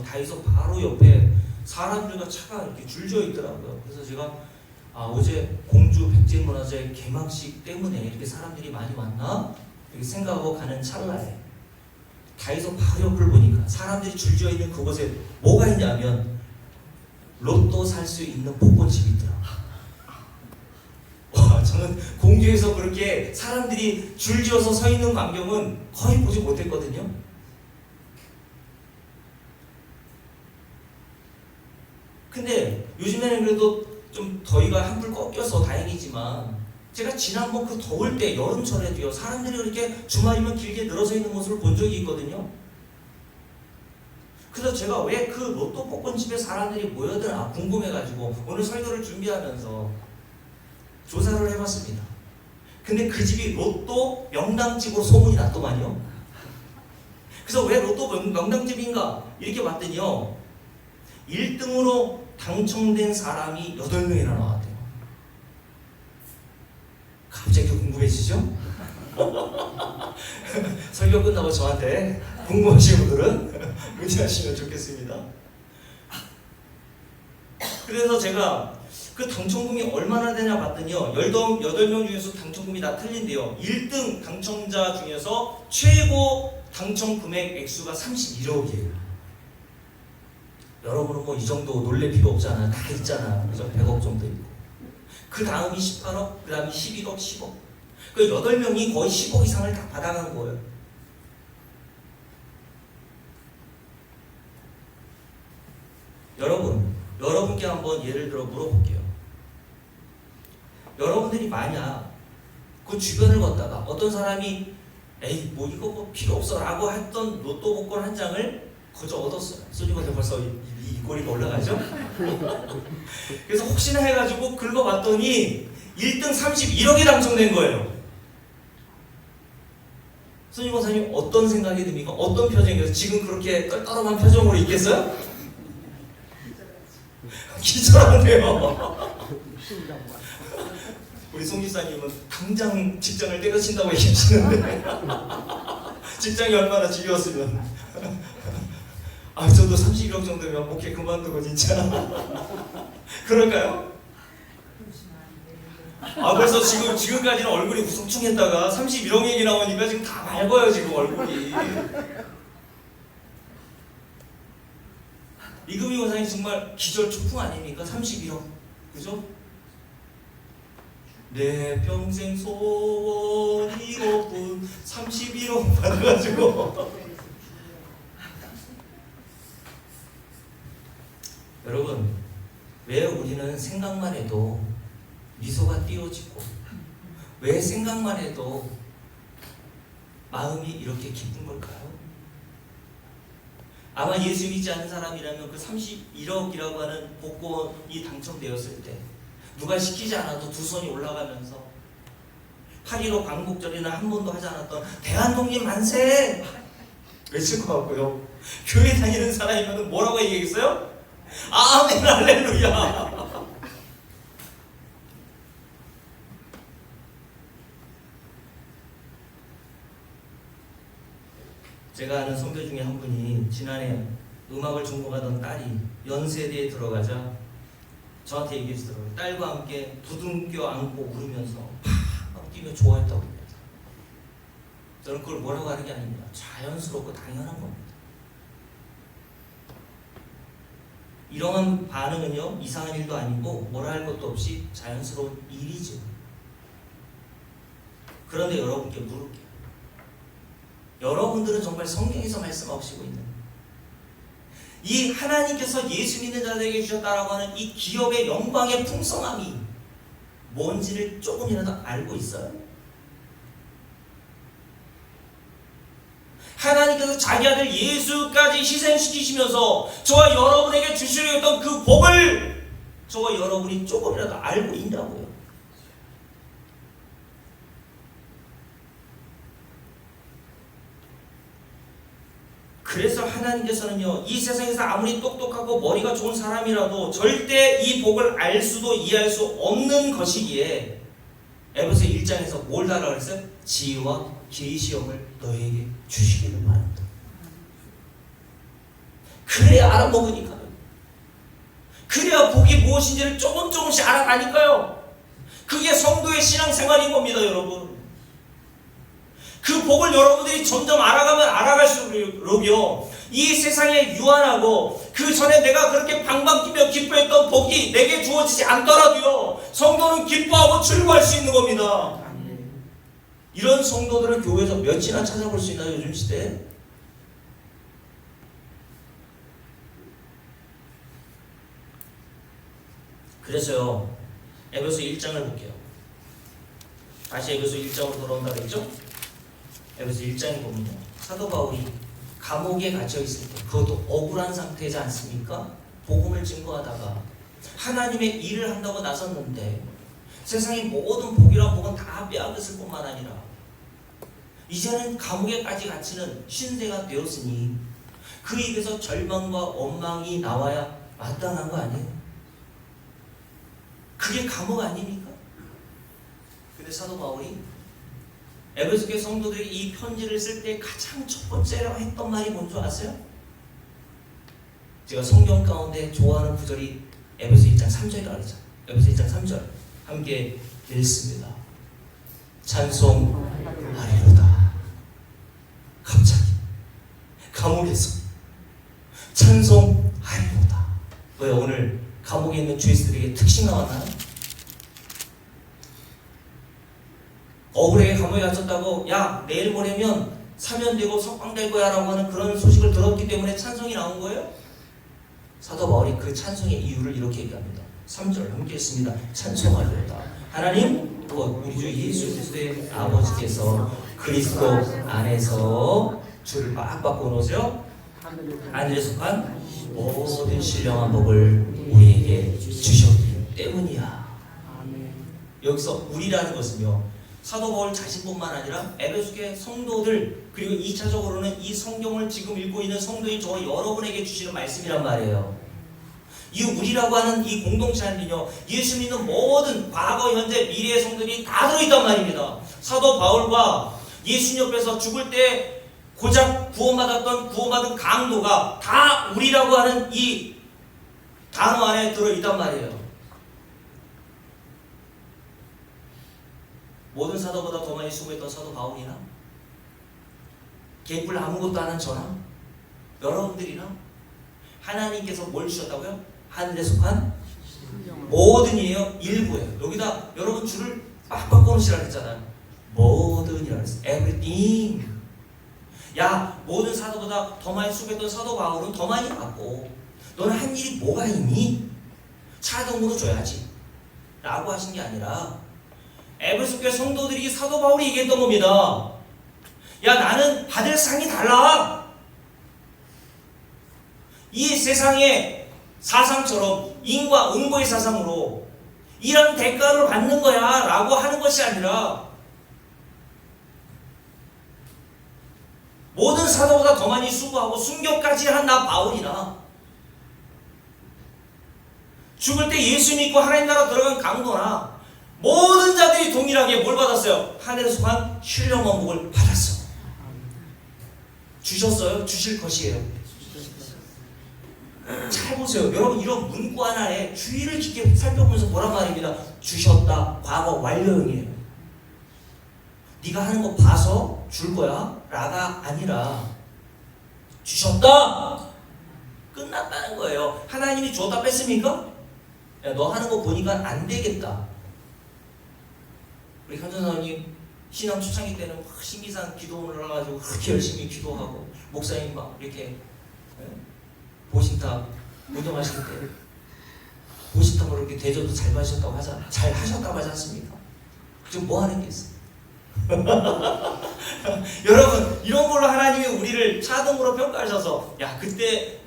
다이소 바로 옆에 사람들과 차가 이렇게 줄져 있더라고요. 그래서 제가 어제 공주 백제문화재 개막식 때문에 이렇게 사람들이 많이 왔나? 이렇게 생각하고 가는 찰나에 다이소 바로 옆을 보니까 사람들이 줄지어 있는 그곳에 뭐가 있냐면 로또 살 수 있는 복권집이 있더라고요. 와, 저는 공주에서 그렇게 사람들이 줄지어서 서 있는 광경은 거의 보지 못했거든요. 근데 요즘에는 그래도 좀 더위가 한풀 꺾여서 다행이지만 제가 지난번 그 더울 때 여름철에도요 사람들이 이렇게 주말이면 길게 늘어서 있는 모습을 본 적이 있거든요. 그래서 제가 왜 그 로또 복권집에 사람들이 모여드나 궁금해가지고 오늘 설교를 준비하면서 조사를 해봤습니다. 근데 그 집이 로또 명당집으로 소문이 났더만요. 그래서 왜 로또 명당집인가 이렇게 봤더니요 1등으로 당첨된 사람이 8명이나 나왔대요. 갑자기 궁금해지죠? 설교 끝나고 저한테 궁금하신 분들은 문의하시면 좋겠습니다. 그래서 제가 그 당첨금이 얼마나 되냐 봤더니요 8명 중에서 당첨금이 다 틀린데요 1등 당첨자 중에서 최고 당첨 금액 액수가 31억이에요. 여러분은 뭐 이 정도 놀랄 필요 없잖아요. 다 있잖아요. 그죠? 100억 정도 있고. 그 다음이 18억, 그 다음이 11억, 10억. 그 8명이 거의 10억 이상을 다 받아간 거예요. 여러분께 한번 예를 들어 물어볼게요. 여러분들이 만약 그 주변을 걷다가 어떤 사람이 에이 뭐 이거 뭐 필요 없어 라고 했던 로또 복권 한 장을 거저 얻었어요. 소리가 벌써 이 꼬리가 올라가죠? 그래서 혹시나 해가지고 긁어봤더니 1등 31억이 당첨된 거예요. 손님 권사님 어떤 생각이 듭니까? 어떤 표정이에요? 지금 그렇게 떨떠름한 표정으로 있겠어요? 기절하네요. 우리 송 지사님은 당장 직장을 때려친다고 얘기하시는데 직장이 얼마나 지겨웠으면 저도 31억 정도면 목회 그만두고 진짜 그럴까요? 벌써 지금까지는 얼굴이 우승충했다가 31억 얘기 나오니까 지금 다 맑아요 지금 얼굴이. 이금희 원사님 정말 기절 초풍 아닙니까? 31억 그죠? 내 평생 소원 이것뿐 31억 받아가지고 여러분 왜 우리는 생각만 해도 미소가 띄어지고 왜 생각만 해도 마음이 이렇게 기쁜 걸까요? 아마 예수 믿지 않는 사람이라면 그 31억이라고 하는 복권이 당첨되었을 때 누가 시키지 않아도 두 손이 올라가면서 8.15 광복절이나 한 번도 하지 않았던 대한독립 만세 외칠 것 같고요. 교회 다니는 사람이면 뭐라고 얘기했어요? 아멘 할렐루야. 제가 아는 선배 중에 한 분이 지난해 음악을 전공하던 딸이 연세대에 들어가자 저한테 얘기하시더라고요. 딸과 함께 부둥켜 안고 울으면서 막 빵빵 뛰며 좋아했다고 합니다. 저는 그걸 뭐라고 하는 게 아닙니다. 자연스럽고 당연한 겁니다. 이러한 반응은요, 이상한 일도 아니고 뭐라 할 것도 없이 자연스러운 일이죠. 그런데 여러분께 물을게요. 여러분들은 정말 성경에서 말씀하시고 있는 이 하나님께서 예수 믿는 자들에게 주셨다라고 하는 이 기업의 영광의 풍성함이 뭔지를 조금이라도 알고 있어요? 하나님께서 자기 아들 예수까지 희생시키시면서 저와 여러분에게 주시려 했던 그 복을 저와 여러분이 조금이라도 알고 있냐고요. 그래서 하나님께서는요, 이 세상에서 아무리 똑똑하고 머리가 좋은 사람이라도 절대 이 복을 알 수도 이해할 수 없는 것이기에 에베소 1장에서 뭘 달라고 그랬어요? 지혜와 계시형을 너에게 주시기를 바란다. 그래야 알아먹으니까요. 그래야 복이 무엇인지를 조금씩 알아가니까요. 그게 성도의 신앙생활인 겁니다, 여러분. 그 복을 여러분들이 점점 알아가면 알아갈수록요, 이 세상에 유한하고 그 전에 내가 그렇게 방방 뛰며 기뻐했던 복이 내게 주어지지 않더라도요, 성도는 기뻐하고 즐거워할 수 있는 겁니다. 이런 성도들을 교회에서 몇이나 찾아볼 수 있나요, 요즘 시대에? 그래서요, 에베소 1장을 볼게요. 다시 에베소 1장으로 돌아온다 그랬죠? 에베소 1장에 보면요, 사도 바울이 감옥에 갇혀 있을 때, 그것도 억울한 상태이지 않습니까? 복음을 증거하다가 하나님의 일을 한다고 나섰는데 세상의 모든 복이란 복은 다 빼앗겼을 뿐만 아니라 이제는 감옥에까지 갇히는 신세가 되었으니 그 입에서 절망과 원망이 나와야 마땅한 거 아니에요? 그게 감옥 아닙니까? 근데 사도 바울이 에베소 교회 성도들이 이 편지를 쓸 때 가장 첫 번째로 했던 말이 뭔지 아세요? 제가 성경 가운데 좋아하는 구절이 에베소 1장 3절이라고 그러죠. 에베소 1장 3절 함께 읽습니다. 찬송하리로다. 갑자기 감옥에서 찬송하리로다. 왜 오늘 감옥에 있는 주의스들에게 특식 나왔나요? 억울하게 감옥에 갇혔다고, 야 내일 모레면 사면되고 석방될 거야 라고 하는 그런 소식을 들었기 때문에 찬송이 나온 거예요? 사도 바울이 그 찬송의 이유를 이렇게 얘기합니다. 3절 함께 했습니다. 찬송하리로다. 하나님 우리 주 예수 그리스도의 아버지께서 그리스도 안에서 주를 막 받고 오세요. 하늘에 속한 모든 신령한 복을 우리에게 주셨기 때문이야. 여기서 우리라는 것은요, 사도 바울 자신뿐만 아니라 에베소교회 성도들, 그리고 2차적으로는 이 성경을 지금 읽고 있는 성도인 저와 여러분에게 주시는 말씀이란 말이에요. 이 우리라고 하는 이 공동체 안에는요, 예수 믿는 모든 과거, 현재, 미래의 성도들이 다 들어있단 말입니다. 사도 바울과 예수님 옆에서 죽을 때 고작 구원받은 강도가 다 우리라고 하는 이 단어 안에 들어있단 말이에요. 모든 사도보다 더 많이 수고했던 사도 바울이나 개뿔 아무것도 안 한 저나 여러분들이나 하나님께서 뭘 주셨다고요? 하늘에 속한 모든이에요? 일부예요. 여기다 여러분 줄을 빡 바꿔놓으시라고 했잖아요. 모든이라고 했어요. everything. 야, 모든 사도보다 더 많이 수고했던 사도 바울은 더 많이 받고 너는 한 일이 뭐가 있니? 차등으로 줘야지 라고 하신 게 아니라 에베소 교회 성도들이 사도 바울이 얘기했던 겁니다. 야, 나는 받을 상이 달라. 이 세상의 사상처럼 인과 응고의 사상으로 이런 대가를 받는 거야 라고 하는 것이 아니라 모든 사도보다 더 많이 수고하고 순교까지 한 나 바울이나 죽을 때 예수 믿고 하나님 나라 들어간 강도나 모든 자들이 동일하게 뭘 받았어요? 하늘에 속한 신령한 복을 받았어. 주셨어요? 주실 것이에요. 잘 보세요. 여러분, 이런 문구 하나에 주의를 깊게 살펴보면서 보란 말입니다. 주셨다. 과거 완료형이에요. 네가 하는 거 봐서 줄 거야 라가 아니라 주셨다 끝났다는 거예요. 하나님이 줬다 뺐습니까? 야, 너 하는 거 보니까 안 되겠다. 우리 간전사님 신앙 초창기 때는 막 신기상 기도원을 해가지고 그렇게 열심히 기도하고 목사님 막 이렇게 보신탑 운동하실 때 보신탑으로 이렇게 대접도 잘 하셨다고 하지 않습니까? 지금 뭐 하는 게 있어? 여러분 이런 걸로 하나님이 우리를 차등으로 평가하셔서 야 그때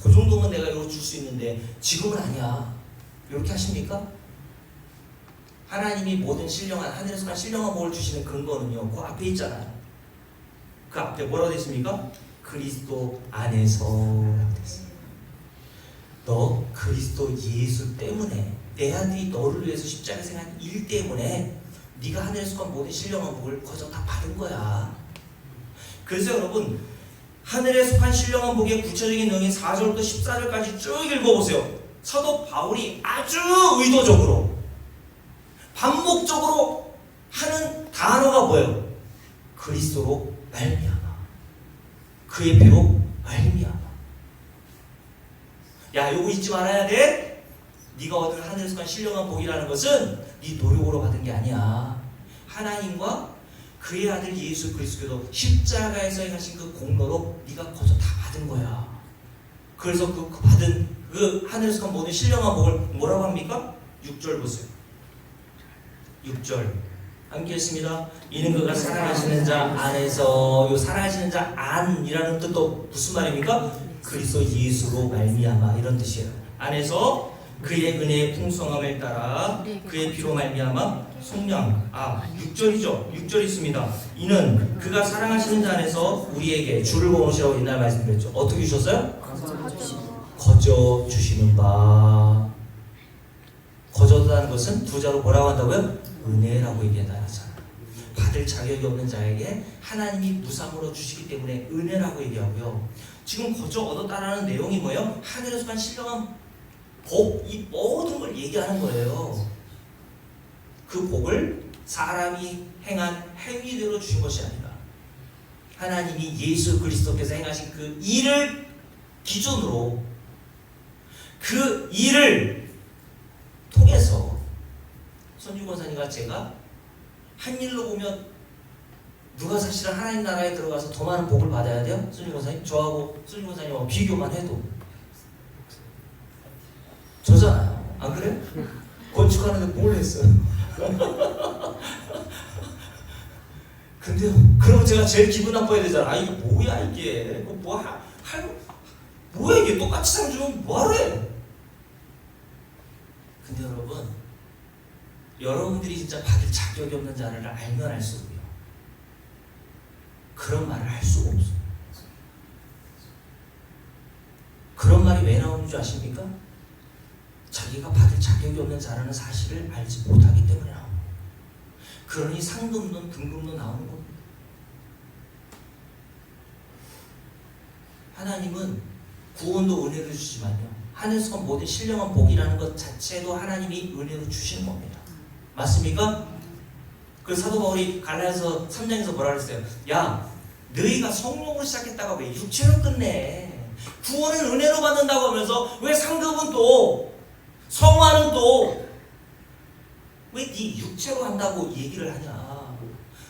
그 정도면 내가 이거 줄 수 있는데 지금은 아니야 이렇게 하십니까? 하나님이 모든 신령한 하늘에서만 신령한 복을 주시는 근거는요 그 앞에 있잖아요. 그 앞에 뭐라고 되어 있습니까? 그리스도 안에서 너 그리스도 예수 때문에 내 아들이 너를 위해서 십자가에서 한 일 때문에 네가 하늘에서 간 모든 신령한 복을 거저 다 받은 거야. 그래서 여러분 하늘에 속한 신령한 복의 구체적인 내용이 4절부터 14절까지 쭉 읽어보세요. 사도 바울이 아주 의도적으로 반복적으로 하는 단어가 뭐예요? 그리스도로 말미암아 그의 피로 말미암아. 야 요거 잊지 말아야 돼. 네가 얻은 하늘에서 간 신령한 복이라는 것은 네 노력으로 받은 게 아니야. 하나님과 그의 아들 예수 그리스도도 십자가에서 행하신 그 공로로 네가 거저 다 받은 거야. 그래서 그 받은 그 하늘에서 간 모든 신령한 복을 뭐라고 합니까? 6절 보세요. 6절 함께 했습니다. 이는 그가 사랑하시는 자 안에서 요 사랑하시는 자 안이라는 뜻도 무슨 말입니까? 그리스도 예수로 말미암아 이런 뜻이에요. 안에서 그의 은혜의 풍성함을 따라 그의 피로 말미암아 속량 6절이죠. 6절 있습니다. 이는 그가 사랑하시는 자 안에서 우리에게 주를 보내시라고 옛날 말씀드렸죠. 어떻게 주셨어요? 거저 주시는 바. 거저다는 것은 두 자로 뭐라고 한다고요? 은혜라고 얘기한다는 거잖아요. 받을 자격이 없는 자에게 하나님이 무상으로 주시기 때문에 은혜라고 얘기하고요. 지금 거저 얻었다라는 내용이 뭐예요? 하늘에서 간 신령한 복, 이 모든 걸 얘기하는 거예요. 그 복을 사람이 행한 행위대로 주신 것이 아니라 하나님이 예수 그리스도께서 행하신 그 일을 기준으로 그 일을 통해서 손주 권사님과 제가 한 일로 보면 누가 사실은 하나님 나라에 들어가서 더 많은 복을 받아야 돼요? 손주 권사님? 저하고 손주 권사님하고 비교만 해도 저잖아요. 안 그래? 건축하는데 뭘 했어요? 근데 그러면 제가 제일 기분 나빠야 되잖아. 이게 뭐야 이게? 뭐야 이게? 똑같이 상 주면 뭐하래? 근데 여러분 여러분들이 진짜 받을 자격이 없는 자를 알면 알수록요 그런 말을 할 수가 없어요. 그런 말이 왜 나오는 줄 아십니까? 자기가 받을 자격이 없는 자라는 사실을 알지 못하기 때문에 나옵니다. 그러니 상금론, 등급론 나오는 겁니다. 하나님은 구원도 은혜로 주시지만요. 하늘에서 온 모든 신령한 복이라는 것 자체도 하나님이 은혜로 주시는 겁니다. 맞습니까? 그 사도 바울이 갈라디아서 3장에서 뭐라 그랬어요? 야, 너희가 성령으로 시작했다가 왜 육체로 끝내? 구원은 은혜로 받는다고 하면서 왜 상급은 또 성화는 또 왜 네 육체로 한다고 얘기를 하냐?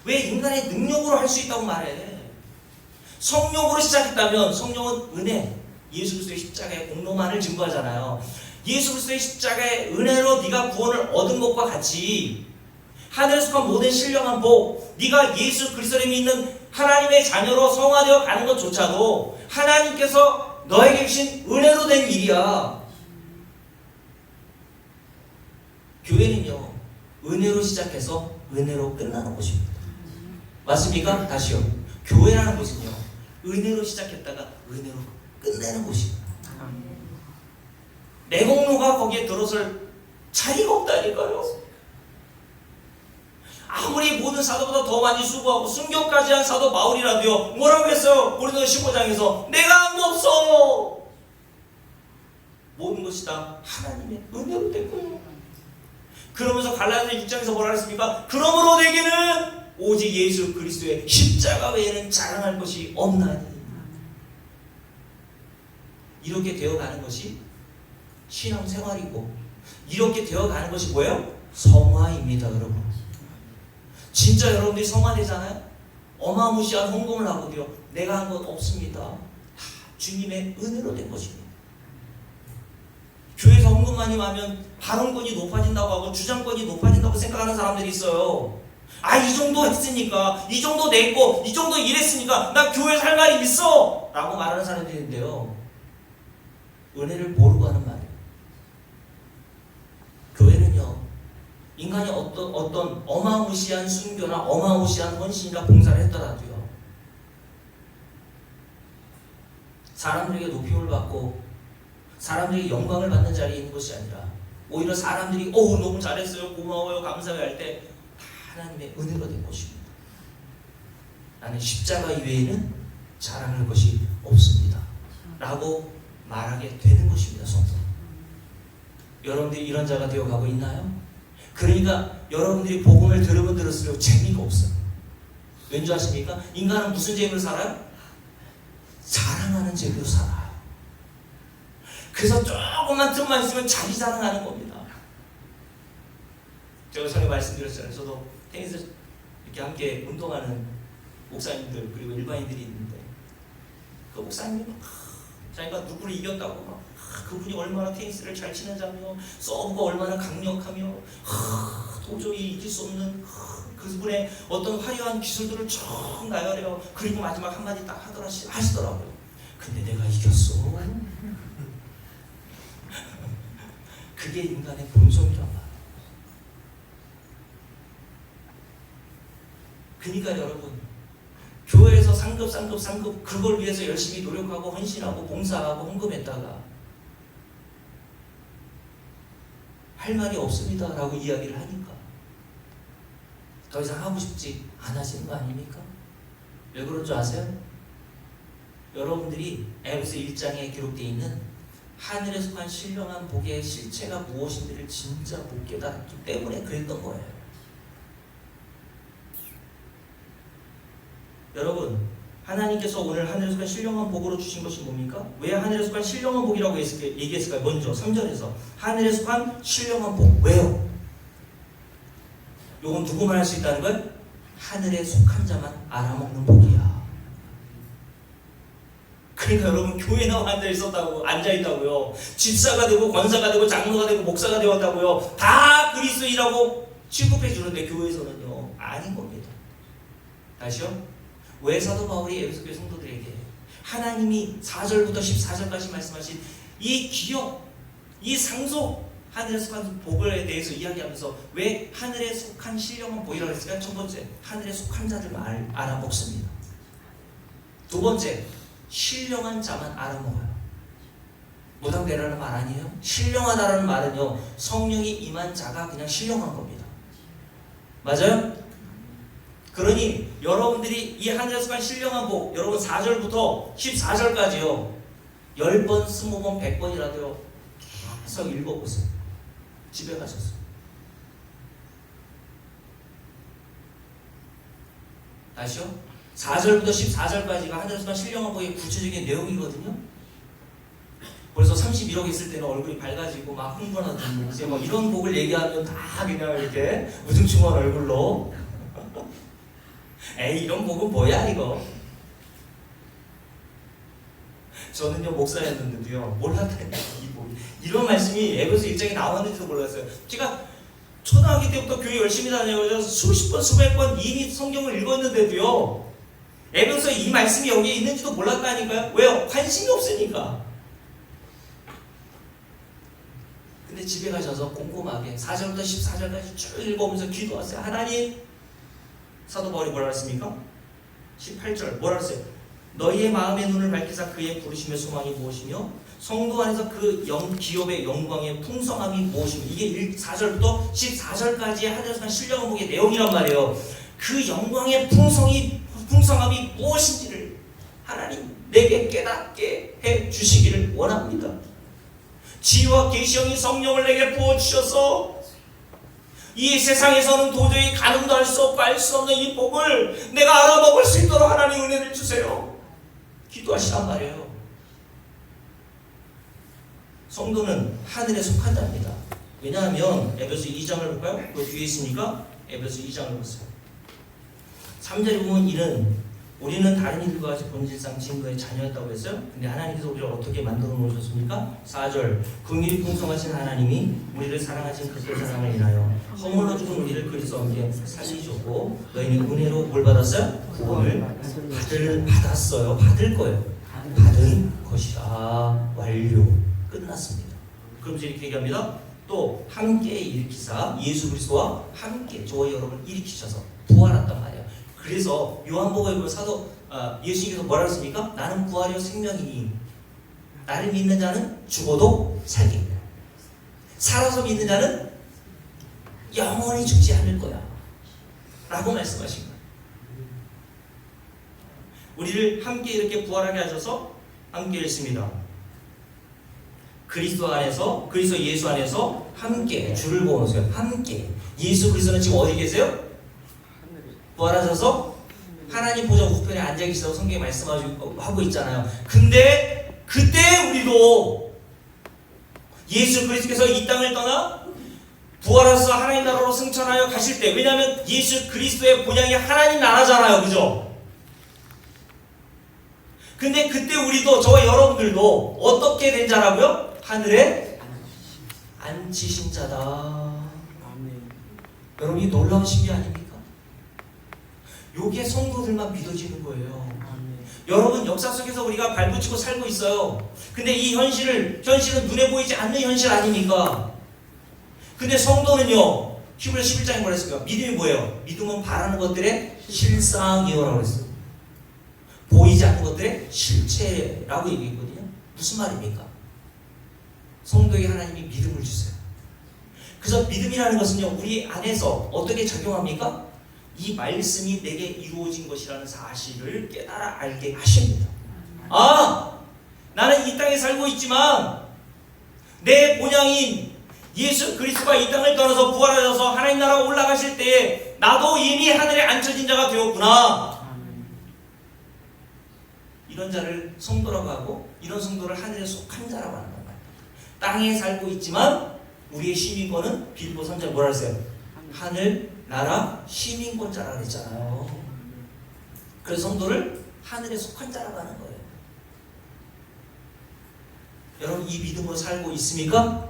왜 인간의 능력으로 할 수 있다고 말해? 성령으로 시작했다면 성령은 은혜, 예수 그리스도의 십자가의 공로만을 증거하잖아요. 예수 그리스도의 십자가의 은혜로 네가 구원을 얻은 것과 같이 하늘에 속한 모든 신령한 복, 네가 예수 그리스도를 믿는 하나님의 자녀로 성화되어 가는 것조차도 하나님께서 너에게 주신 은혜로 된 일이야. 교회는요, 은혜로 시작해서 은혜로 끝나는 곳입니다. 맞습니까? 다시요. 교회라는 곳은요, 은혜로 시작했다가 은혜로 끝내는 곳입니다. 내 공로가 거기에 들어설 차이가 없다니까요. 아무리 모든 사도보다 더 많이 수고하고 순교까지 한 사도 바울이라도요, 뭐라고 했어요? 고린도서 15장에서 내가 한 거 없어. 모든 것이 다 하나님의 은혜로 된 거예요. 그러면서 갈라디아 6장에서 뭐라 했습니까? 그러므로 내게는 오직 예수 그리스도의 십자가 외에는 자랑할 것이 없나니. 이렇게 되어가는 것이 신앙생활이고, 이렇게 되어가는 것이 뭐예요? 성화입니다, 여러분. 진짜 여러분들이 성화되잖아요? 어마무시한 헌금을 하고요. 내가 한 건 없습니다. 다 주님의 은혜로 된 것입니다. 교회에서 헌금 많이 하면 발언권이 높아진다고 하고 주장권이 높아진다고 생각하는 사람들이 있어요. 아, 이 정도 했으니까, 이 정도 냈고, 이 정도 일했으니까 나 교회에서 할 말이 있어! 라고 말하는 사람들이 있는데요. 은혜를 모르고 하는 말이에요. 교회는요, 인간이 어떤 어마무시한 순교나 어마무시한 헌신이나 봉사를 했더라도요, 사람들에게 높임을 받고 사람들에게 영광을 받는 자리에 있는 것이 아니라 오히려 사람들이 너무 잘했어요, 고마워요, 감사해요 할 때 하나님의 은혜로 된 것입니다. 나는 십자가 이외에는 자랑할 것이 없습니다 라고 말하게 되는 것입니다. 성도 여러분들이 이런 자가 되어가고 있나요? 그러니까 여러분들이 복음을 들으면 들을수록 재미가 없어요. 왠지 아십니까? 인간은 무슨 재미로 살아요? 자랑하는 재미로 살아요. 그래서 조금만 틈만 있으면 자기 자랑하는 겁니다. 제가 전에 말씀드렸잖아요. 저도 테니스 이렇게 함께 운동하는 목사님들 그리고 일반인들이 있는데, 그 목사님이 자기가 누구를 이겼다고 막 그분이 얼마나 테니스를 잘 치는지며 서브가 얼마나 강력하며 도저히 이길 수 없는 그분의 어떤 화려한 기술들을 쭉 나열해요. 그리고 마지막 한마디 딱 하시더라고요. 근데 내가 이겼어. 그게 인간의 본성이란 말이에요. 그러니까 여러분, 교회에서 상급 그걸 위해서 열심히 노력하고 헌신하고 봉사하고 헌금했다가 할 말이 없습니다 라고 이야기를 하니까 더 이상 하고 싶지 않아지는 거 아닙니까? 왜 그런 줄 아세요? 여러분들이 에베소 1장에 기록되어 있는 하늘에 속한 신령한 복의 실체가 무엇인지를 진짜 못 깨달았기 때문에 그랬던 거예요. 여러분, 하나님께서 오늘 하늘에 속한 신령한 복으로 주신 것이 뭡니까? 왜 하늘에 속한 신령한 복이라고 얘기했을까요? 먼저 3절에서 하늘에 속한 신령한 복. 왜요? 요건 누구만 할 수 있다는 거예요? 하늘에 속한 자만 알아먹는 복이야. 그러니까 여러분, 교회 나와 앉아있다고요. 집사가 되고 권사가 되고 장로가 되고 목사가 되었다고요. 다 그리스도인이라고 취급해 주는데 교회에서는요, 아닌 겁니다. 다시요. 왜 사도 바울이 에베소 교회 성도들에게 하나님이 4절부터 14절까지 말씀하신 이 기업, 이 상속, 하늘에 속한 복에 대해서 이야기하면서 왜 하늘에 속한 신령한 복이라고 했을까요? 첫 번째, 하늘에 속한 자들만 알아먹습니다. 두 번째, 신령한 자만 알아먹어요. 무당되라는 말 아니에요? 신령하다라는 말은요, 성령이 임한 자가 그냥 신령한 겁니다. 맞아요? 그러니 여러분들이 이 하늘에 속한 신령한 복, 여러분 4절부터 14절까지요 10번, 20번, 100번이라도요 계속 읽어보세요. 집에 가셔서. 다시요. 4절부터 14절까지가 하늘에 속한 신령한 복의 구체적인 내용이거든요. 벌써 31억 있을 때는 얼굴이 밝아지고 막 흥분하던 이제 뭐 이런 복을 얘기하면 다 그냥 이렇게 우중충한 얼굴로 에이, 이런 복은 뭐야 이거. 저는요 목사였는데도요 몰랐다니까 이런 말씀이 에베소 1장에 나왔는지도 몰랐어요. 제가 초등학교 때부터 교회 열심히 다녀서 수십 번 수백 번 이미 성경을 읽었는데도요 에베소에 이 말씀이 여기에 있는지도 몰랐다니까요. 왜요? 관심이 없으니까. 근데 집에 가셔서 꼼꼼하게 4절부터 14절까지 쭉 읽어보면서 기도하세요. 하나님, 사도 바울이 뭐라 했습니까? 18절 뭐라 했어요? 너희의 마음의 눈을 밝히사 그의 부르심의 소망이 무엇이며 성도 안에서 그 기업의 영광의 풍성함이 무엇이며, 이게 4절부터 14절까지의 하늘에 속한 신령한 복의 내용이란 말이에요. 그 영광의 풍성함이 무엇인지를 하나님 내게 깨닫게 해주시기를 원합니다. 지혜와 계시형이 성령을 내게 부어주셔서 이 세상에서는 도저히 가늠도 할 수 없고 알 수 없는 이 복을 내가 알아먹을 수 있도록 하나님 은혜를 주세요. 기도하시란 말이에요. 성도는 하늘에 속한 자입니다. 왜냐하면 에베소 2장을 볼까요? 그 뒤에 있으니까 에베소 2장을 보세요. 3절에 보면 우리는 다른 이들과 같이 본질상 진노의 자녀였다고 했어요. 근데 하나님께서 우리를 어떻게 만들어 놓으셨습니까? 4절 긍휼이 풍성하신 하나님이 우리를 사랑하신 그리스도의 사랑을 인하여 허물로 죽은 우리를 그리스도와 함께 살리셨고 너희는 은혜로 뭘 받았어요? 구원을 받았어요. 받을 거예요. 받은 것이라 완료 끝났습니다. 그러면서 이렇게 얘기합니다. 또 함께 일으키사 예수 그리스도와 함께 저와 여러분을 일으키셔서 부활했단 말이에요. 그래서 요한복음에 보면 예수님께서 뭐라고 했습니까? 나는 부활이요 생명이니 나를 믿는 자는 죽어도 살게 살아서 믿는 자는 영원히 죽지 않을 거야 라고 말씀하신 거예요. 우리를 함께 이렇게 부활하게 하셔서 함께 있습니다. 그리스도 예수 안에서 함께 줄을 그어놓으세요. 함께 예수 그리스도는 지금 어디 계세요? 부활하셔서 하나님 보좌 우편에 앉아 계시다고 성경에 말씀하고 있잖아요. 근데 그때 우리도 예수 그리스도께서 이 땅을 떠나 부활하셔서 하나님 나라로 승천하여 가실 때, 왜냐하면 예수 그리스도의 본향이 하나님 나라잖아요. 그죠? 근데 그때 우리도 저와 여러분들도 어떻게 된 자라고요? 하늘에 앉히신 자다. 아멘. 여러분 이 놀라운 신비 아닙니까? 요게 성도들만 믿어지는 거예요. 여러분 역사 속에서 우리가 발붙이고 살고 있어요. 근데 이 현실은 눈에 보이지 않는 현실 아닙니까? 근데 성도는요, 히브리서 11장에 뭐라 했습니까? 믿음이 뭐예요? 믿음은 바라는 것들의 실상이요라고 했어요. 보이지 않는 것들의 실체라고 얘기했거든요. 무슨 말입니까? 성도에게 하나님이 믿음을 주세요. 그래서 믿음이라는 것은요, 우리 안에서 어떻게 작용합니까? 이 말씀이 내게 이루어진 것이라는 사실을 깨달아 알게 하십니다. 나는 이 땅에 살고 있지만 내 본향인 예수 그리스도가 이 땅을 떠나서 부활하셔서 하나님 나라로 올라가실 때에 나도 이미 하늘에 앉혀진 자가 되었구나. 이런 자를 성도라고 하고, 이런 성도를 하늘에 속한 자라고 하는 거예요. 땅에 살고 있지만 우리의 시민권은 빌보 3장 뭐라 했어요? 하늘 나라 시민권자라고 했잖아요. 그래서 성도를 하늘에 속한 자라고 하는 거예요. 여러분 이 믿음으로 살고 있습니까?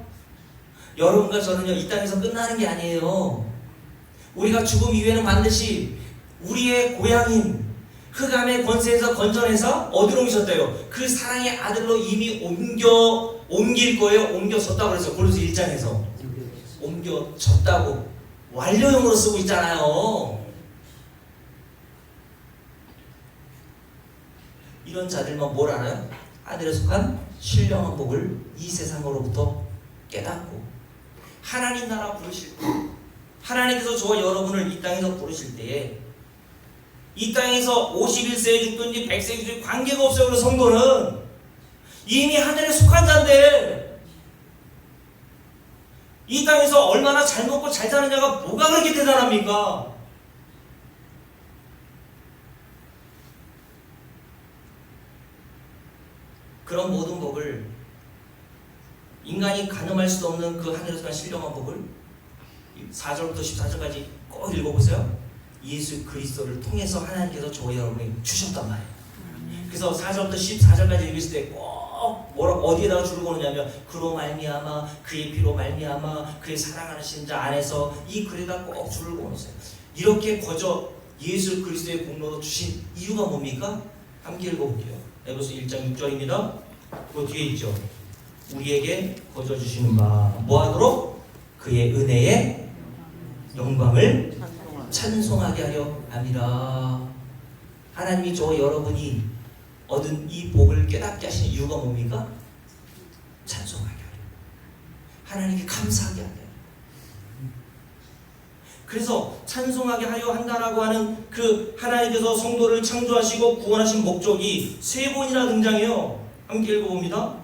여러분과 저는요, 이 땅에서 끝나는 게 아니에요. 우리가 죽음 이후에는 반드시 우리의 고향인 흑암의 권세에서 건져내서 어디로 옮기셨대요? 그 사랑의 아들로 이미 옮길 거예요. 옮겨졌다고 그랬어요. 골로새 1장에서 옮겨졌다고 완료형으로 쓰고 있잖아요. 이런 자들만 뭘 알아요? 하늘에 속한 신령한 복을 이 세상으로부터 깨닫고 하나님 나라 부르실 때, 하나님께서 저와 여러분을 이 땅에서 부르실 때에 이 땅에서 51세에 죽든지 100세에 죽든지 관계가 없어요. 그래서 성도는 이미 하늘에 속한 자인데 이 땅에서 얼마나 잘 먹고 잘 사는 자가 뭐가 그렇게 대단합니까? 그런 모든 복을, 인간이 가늠할 수도 없는 그 하늘에서 신령한 복을 4절부터 14절까지 꼭 읽어보세요. 예수 그리스도를 통해서 하나님께서 저와 여러분에게 주셨단 말이에요. 그래서 4절부터 14절까지 읽을 때 꼭 어디에다가 줄을 거느냐면 그로 말미암아 그의 피로 말미암아 그의 사랑하는 자 안에서 이 글에다 꼭 줄을 거놓으세요. 이렇게 거저 예수 그리스도의 공로로 주신 이유가 뭡니까? 함께 읽어볼게요. 에베소 1장 6절입니다. 그 뒤에 있죠. 우리에게 거저 주시는 바 뭐하도록? 그의 은혜의 영광을 찬송하게 하려 함이라. 하나님이 저와 여러분이 얻은 이 복을 깨닫게 하시는 이유가 뭡니까? 찬송하게 하려, 하나님께 감사하게 하려. 그래서 찬송하게 하려 한다라고 하는 그 하나님께서 성도를 창조하시고 구원하신 목적이 세 번이나 등장해요. 함께 읽어봅니다.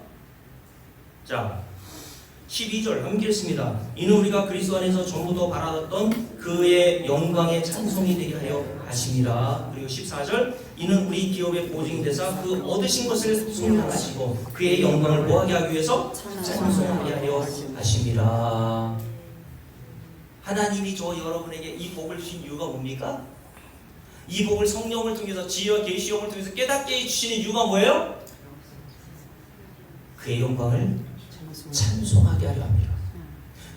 자, 12절 함께 읽습니다. 이는 우리가 그리스도 안에서 전부터 바라던 그의 영광의 찬송이 되게 하려 하심이라. 그리고 14절 이는 우리 기업의 보증대사 그 얻으신 것을 송축하시고 그의 영광을 뭐하게 하기 위해서 찬송하게 하려 하심이라. 하나님이 저 여러분에게 이 복을 주신 이유가 뭡니까? 이 복을 성령을 통해서 지혜와 계시형을 통해서 깨닫게 해주시는 이유가 뭐예요? 그의 영광을 찬송하게 하려 합니다.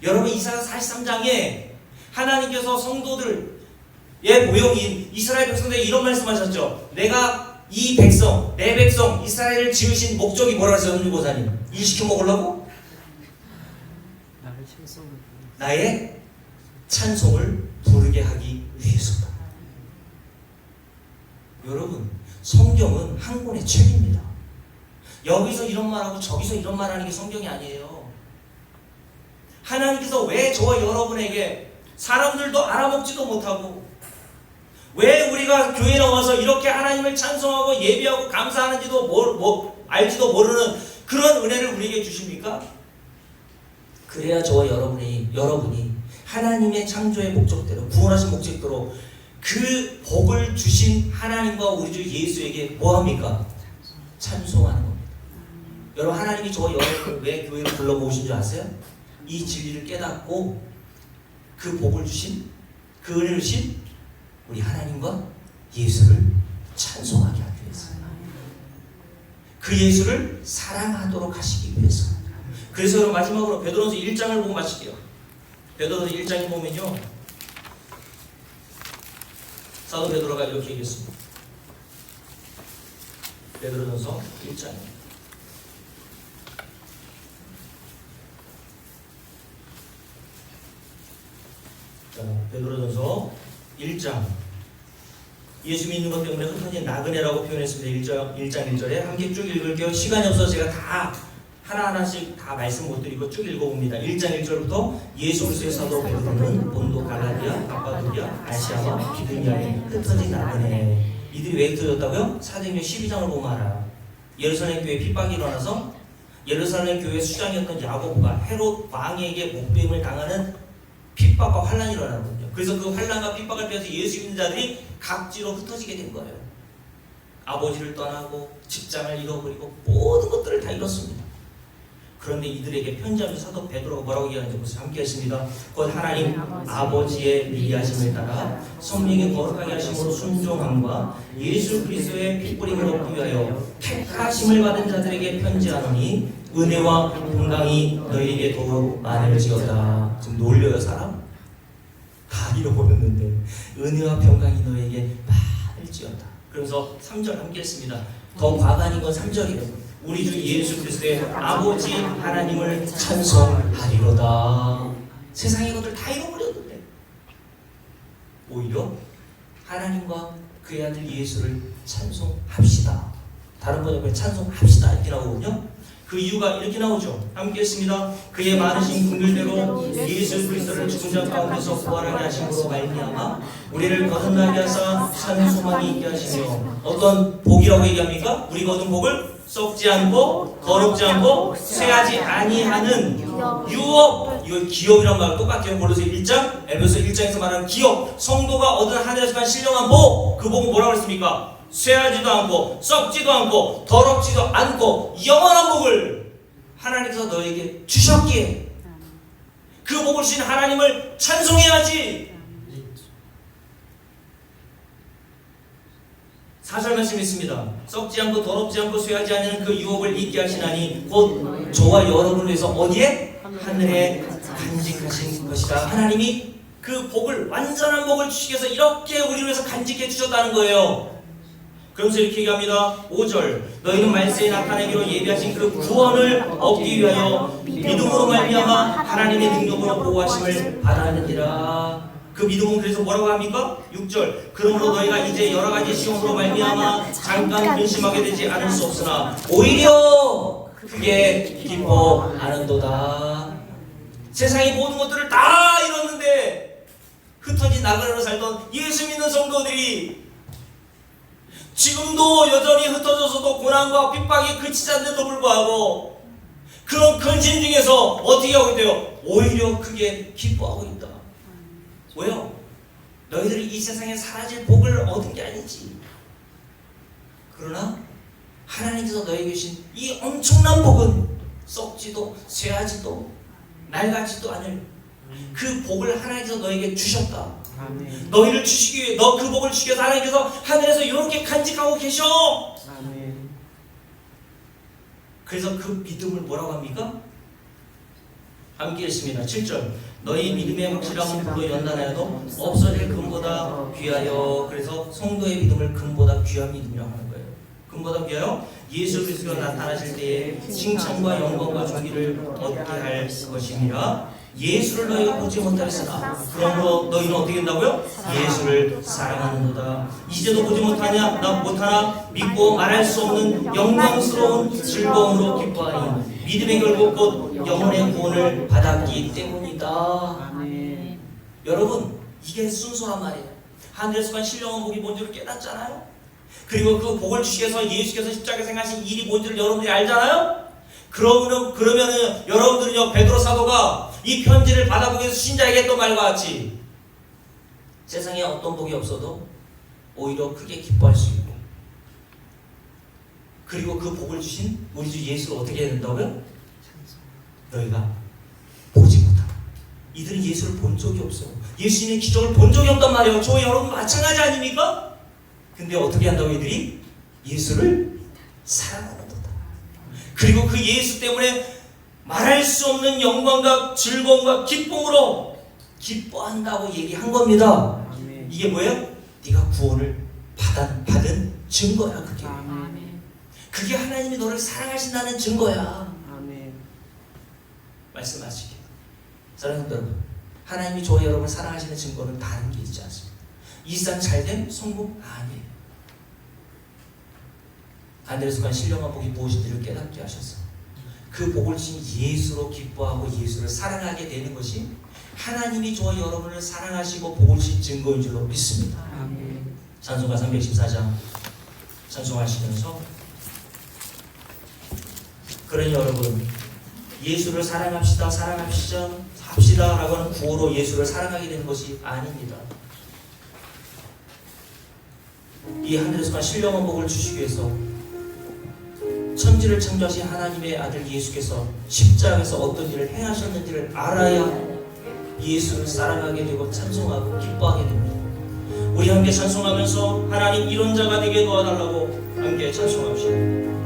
여러분 이사야 43장에 하나님께서 성도들의 모형인 이스라엘 백성들에게 이런 말씀하셨죠. 내가 이 백성, 내 백성 이스라엘을 지으신 목적이 뭐라고 했어요? 선지보사님 일 시켜 먹으려고? 나의 찬송을 부르게 하기 위해서다. 여러분 성경은 한 권의 책입니다. 여기서 이런 말하고 저기서 이런 말하는 게 성경이 아니에요. 하나님께서 왜 저와 여러분에게 사람들도 알아먹지도 못하고 왜 우리가 교회 나와서 이렇게 하나님을 찬송하고 예배하고 감사하는지도 알지도 모르는 그런 은혜를 우리에게 주십니까? 그래야 저와 여러분이 하나님의 창조의 목적대로 구원하신 목적대로 그 복을 주신 하나님과 우리 주 예수에게 뭐합니까? 찬송하는 겁니다. 여러분 하나님이 저와 여러분을 왜 교회로 불러모으신 줄 아세요? 이 진리를 깨닫고 그 복을 주신 그 은혜를 주신 우리 하나님과 예수를 찬송하게 하기 위해서, 그 예수를 사랑하도록 하시기 위해서. 그래서 여러분 마지막으로 베드로전서 1장을 보고 마칠게요. 베드로전서 1장에 보면요 사도 베드로가 이렇게 얘기했습니다. 베드로전서 1장 베드로전서 1장 예수 믿는 것 때문에 흩어진 나그네라고 표현했습니다. 1장 1절에 함께 쭉 읽을게요. 시간이 없어서 제가 다 하나하나씩 다 말씀 못 드리고 쭉 읽어봅니다. 1장 1절부터 예수 그리스도의 사도 베드로는 본도 갈라디아, 갑바도기아, 아시아와 비두니아에 흩어진 나그네. 이들이 왜 흩어졌다고요? 사도행전 12장을 보면 알아요. 예루살렘 교회에 핍박이 일어나서 예루살렘 교회 수장이었던 야고보가 헤롯 왕에게 목배임을 당하는 핍박과 환란이 일어나거든요. 그래서 그 환란과 핍박을 피해서 예수 믿는 자들이 각지로 흩어지게 된 거예요. 아버지를 떠나고 직장을 잃어버리고 모든 것들을 다 잃었습니다. 그런데 이들에게 편지하면서 사도 베드로가 뭐라고 얘기하는지 함께 했습니다. 곧 하나님 아버지의 미리하심을 따라 성령의 거룩하게 하심으로 순종함과 예수 그리스도의 핏뿌림을 얻기 위하여 택하심을 받은 자들에게 편지하노니 은혜와 평강이 너희에게 더욱 많을지어다. 지금 놀려요 사람? 다 잃어버렸는데 은혜와 평강이 너희에게 많을지어다. 그래서 3절 함께 했습니다. 더 과간인 건 3절이에요. 우리 주 예수 그리스도의 아버지 하나님을 찬송하리로다. 세상의 것들 다 잃어버렸는데 오히려 하나님과 그의 아들 예수를 찬송합시다. 다른 번역에 찬송합시다 이렇게 나오거든요. 그 이유가 이렇게 나오죠. 함께 했습니다. 그의 많으신 긍휼대로 예수 그리스도를 죽은 자 가운데서 부활하게 하심으로 말미암아 우리를 거듭나게 하사 산 소망이 있게 하시며. 어떤 복이라고 얘기합니까? 우리가 얻은 복을 썩지 않고 더럽지 않고 쇠하지 아니하는 유업. 이거 기업이란 말과 똑같아요. 골로새 1장, 에베소 1장에서 말하는 기업. 성도가 얻은 하늘에서 신령한 복. 그 복은 뭐라고 했습니까? 쇠하지도 않고 썩지도 않고 더럽지도 않고 영원한 복을 하나님께서 너에게 주셨기에 그 복을 주신 하나님을 찬송해야지. 4절 말씀 있습니다. 썩지 않고 더럽지 않고 쇠하지 않는 그 유업을 잊게 하시나니 곧 저와 여러분을 위해서 어디에? 하늘에 간직하신 것이다. 하나님이 그 복을, 완전한 복을 주시기 위해서 이렇게 우리를 위해서 간직해 주셨다는 거예요. 그러면서 이렇게 얘기합니다. 5절 너희는 말세에 나타내기로 예비하신 그 구원을 얻기 위하여 믿음으로 말미암아 하나님의 능력으로 보호하심을 받았느니라. 그 믿음은 그래서 뭐라고 합니까? 6절 그러므로 너희가 이제 여러가지 시험으로 말미암아 잠깐 근심하게 되지 않을 수 없으나 오히려 크게 기뻐하는도다. 세상의 모든 것들을 다 잃었는데 흩어진 나그네로 살던 예수 믿는 성도들이 지금도 여전히 흩어져서도 고난과 핍박이 그치지 않는데도 불구하고 그런 근심 중에서 어떻게 하고 있대요? 오히려 크게 기뻐하고 있다. 왜요? 너희들이 이 세상에 사라질 복을 얻은 게 아니지. 그러나 하나님께서 너에게 주신 이 엄청난 복은 썩지도 쇠하지도 낡아지도 않을 그 복을 하나님께서 너에게 주셨다. 아멘. 너희를 주시기 위해, 너 그 복을 주기 위해서 하나님께서 하늘에서 이렇게 간직하고 계셔. 아멘. 그래서 그 믿음을 뭐라고 합니까? 함께 읽습니다. 7절. 너희 믿음의 확실함은 불로 연단하여도 없어질 금보다 귀하여. 그래서 성도의 믿음을 금보다 귀한 믿음이라고 하는 거예요. 금보다 귀하여 예수 그리스도가 나타나실 때에 칭찬과 영광과 존귀를 얻게 할 것이니라. 예수를 너희가 보지 못하였으나 그러므로 너희는 어떻게 된다고요? 예수를 사랑하는도다. 이제도 보지 못하냐? 나 못하나 믿고 말할 수 없는 영광스러운 즐거움으로 기뻐하니 믿음의 결국 곧 영혼의 구원을 받았기 때문이다. 아멘. 여러분, 이게 순수한 말이에요. 하늘에서 간 신령한 복이 뭔지를 깨닫잖아요. 그리고 그 복을 주시기 위해서 예수께서 십자가에 행하신 일이 뭔지를 여러분들이 알잖아요. 그러면은 여러분들은요, 베드로 사도가 이 편지를 받아보기 위해서 신자에게 했던 말과 같이 세상에 어떤 복이 없어도 오히려 크게 기뻐할 수 있고, 그리고 그 복을 주신 우리 주 예수를 어떻게 해야 된다고요? 너희가 보지 못하고, 이들은 예수를 본 적이 없어. 예수님의 기적을 본 적이 없단 말이에요. 저 여러분 마찬가지 아닙니까? 근데 어떻게 한다고 이들이? 예수를 사랑하는 도다. 그리고 그 예수 때문에 말할 수 없는 영광과 즐거움과 기쁨으로 기뻐한다고 얘기한 겁니다. 아멘. 이게 뭐예요? 네가 구원을 받은 증거야. 그게. 아멘. 그게 하나님이 너를 사랑하신다는 증거야. 아멘. 말씀하시길. 사랑하는 여러분, 하나님이 저와 여러분을 사랑하시는 증거는 다른 게 있지 않습니다. 이 세상 잘된 성공 아니에요. 하늘에서 간 신령한 복이 무엇인지를 깨닫게 하셔서 그 복을 주신 예수로 기뻐하고 예수를 사랑하게 되는 것이 하나님이 저와 여러분을 사랑하시고 복을 주신 증거인 줄로 믿습니다. 아멘. 찬송가 314장 찬송하시면서, 그러니 여러분, 예수를 사랑합시다 합시다라고 하는 구호로 예수를 사랑하게 되는 것이 아닙니다. 이 하늘에서 간 신령한 복을 주시기 위해서 천지를 창조하신 하나님의 아들 예수께서 십자가에서 어떤 일을 행하셨는지를 알아야 예수를 사랑하게 되고 찬송하고 기뻐하게 됩니다. 우리 함께 찬송하면서 하나님 이런 자가 되게 도와달라고 함께 찬송합시다.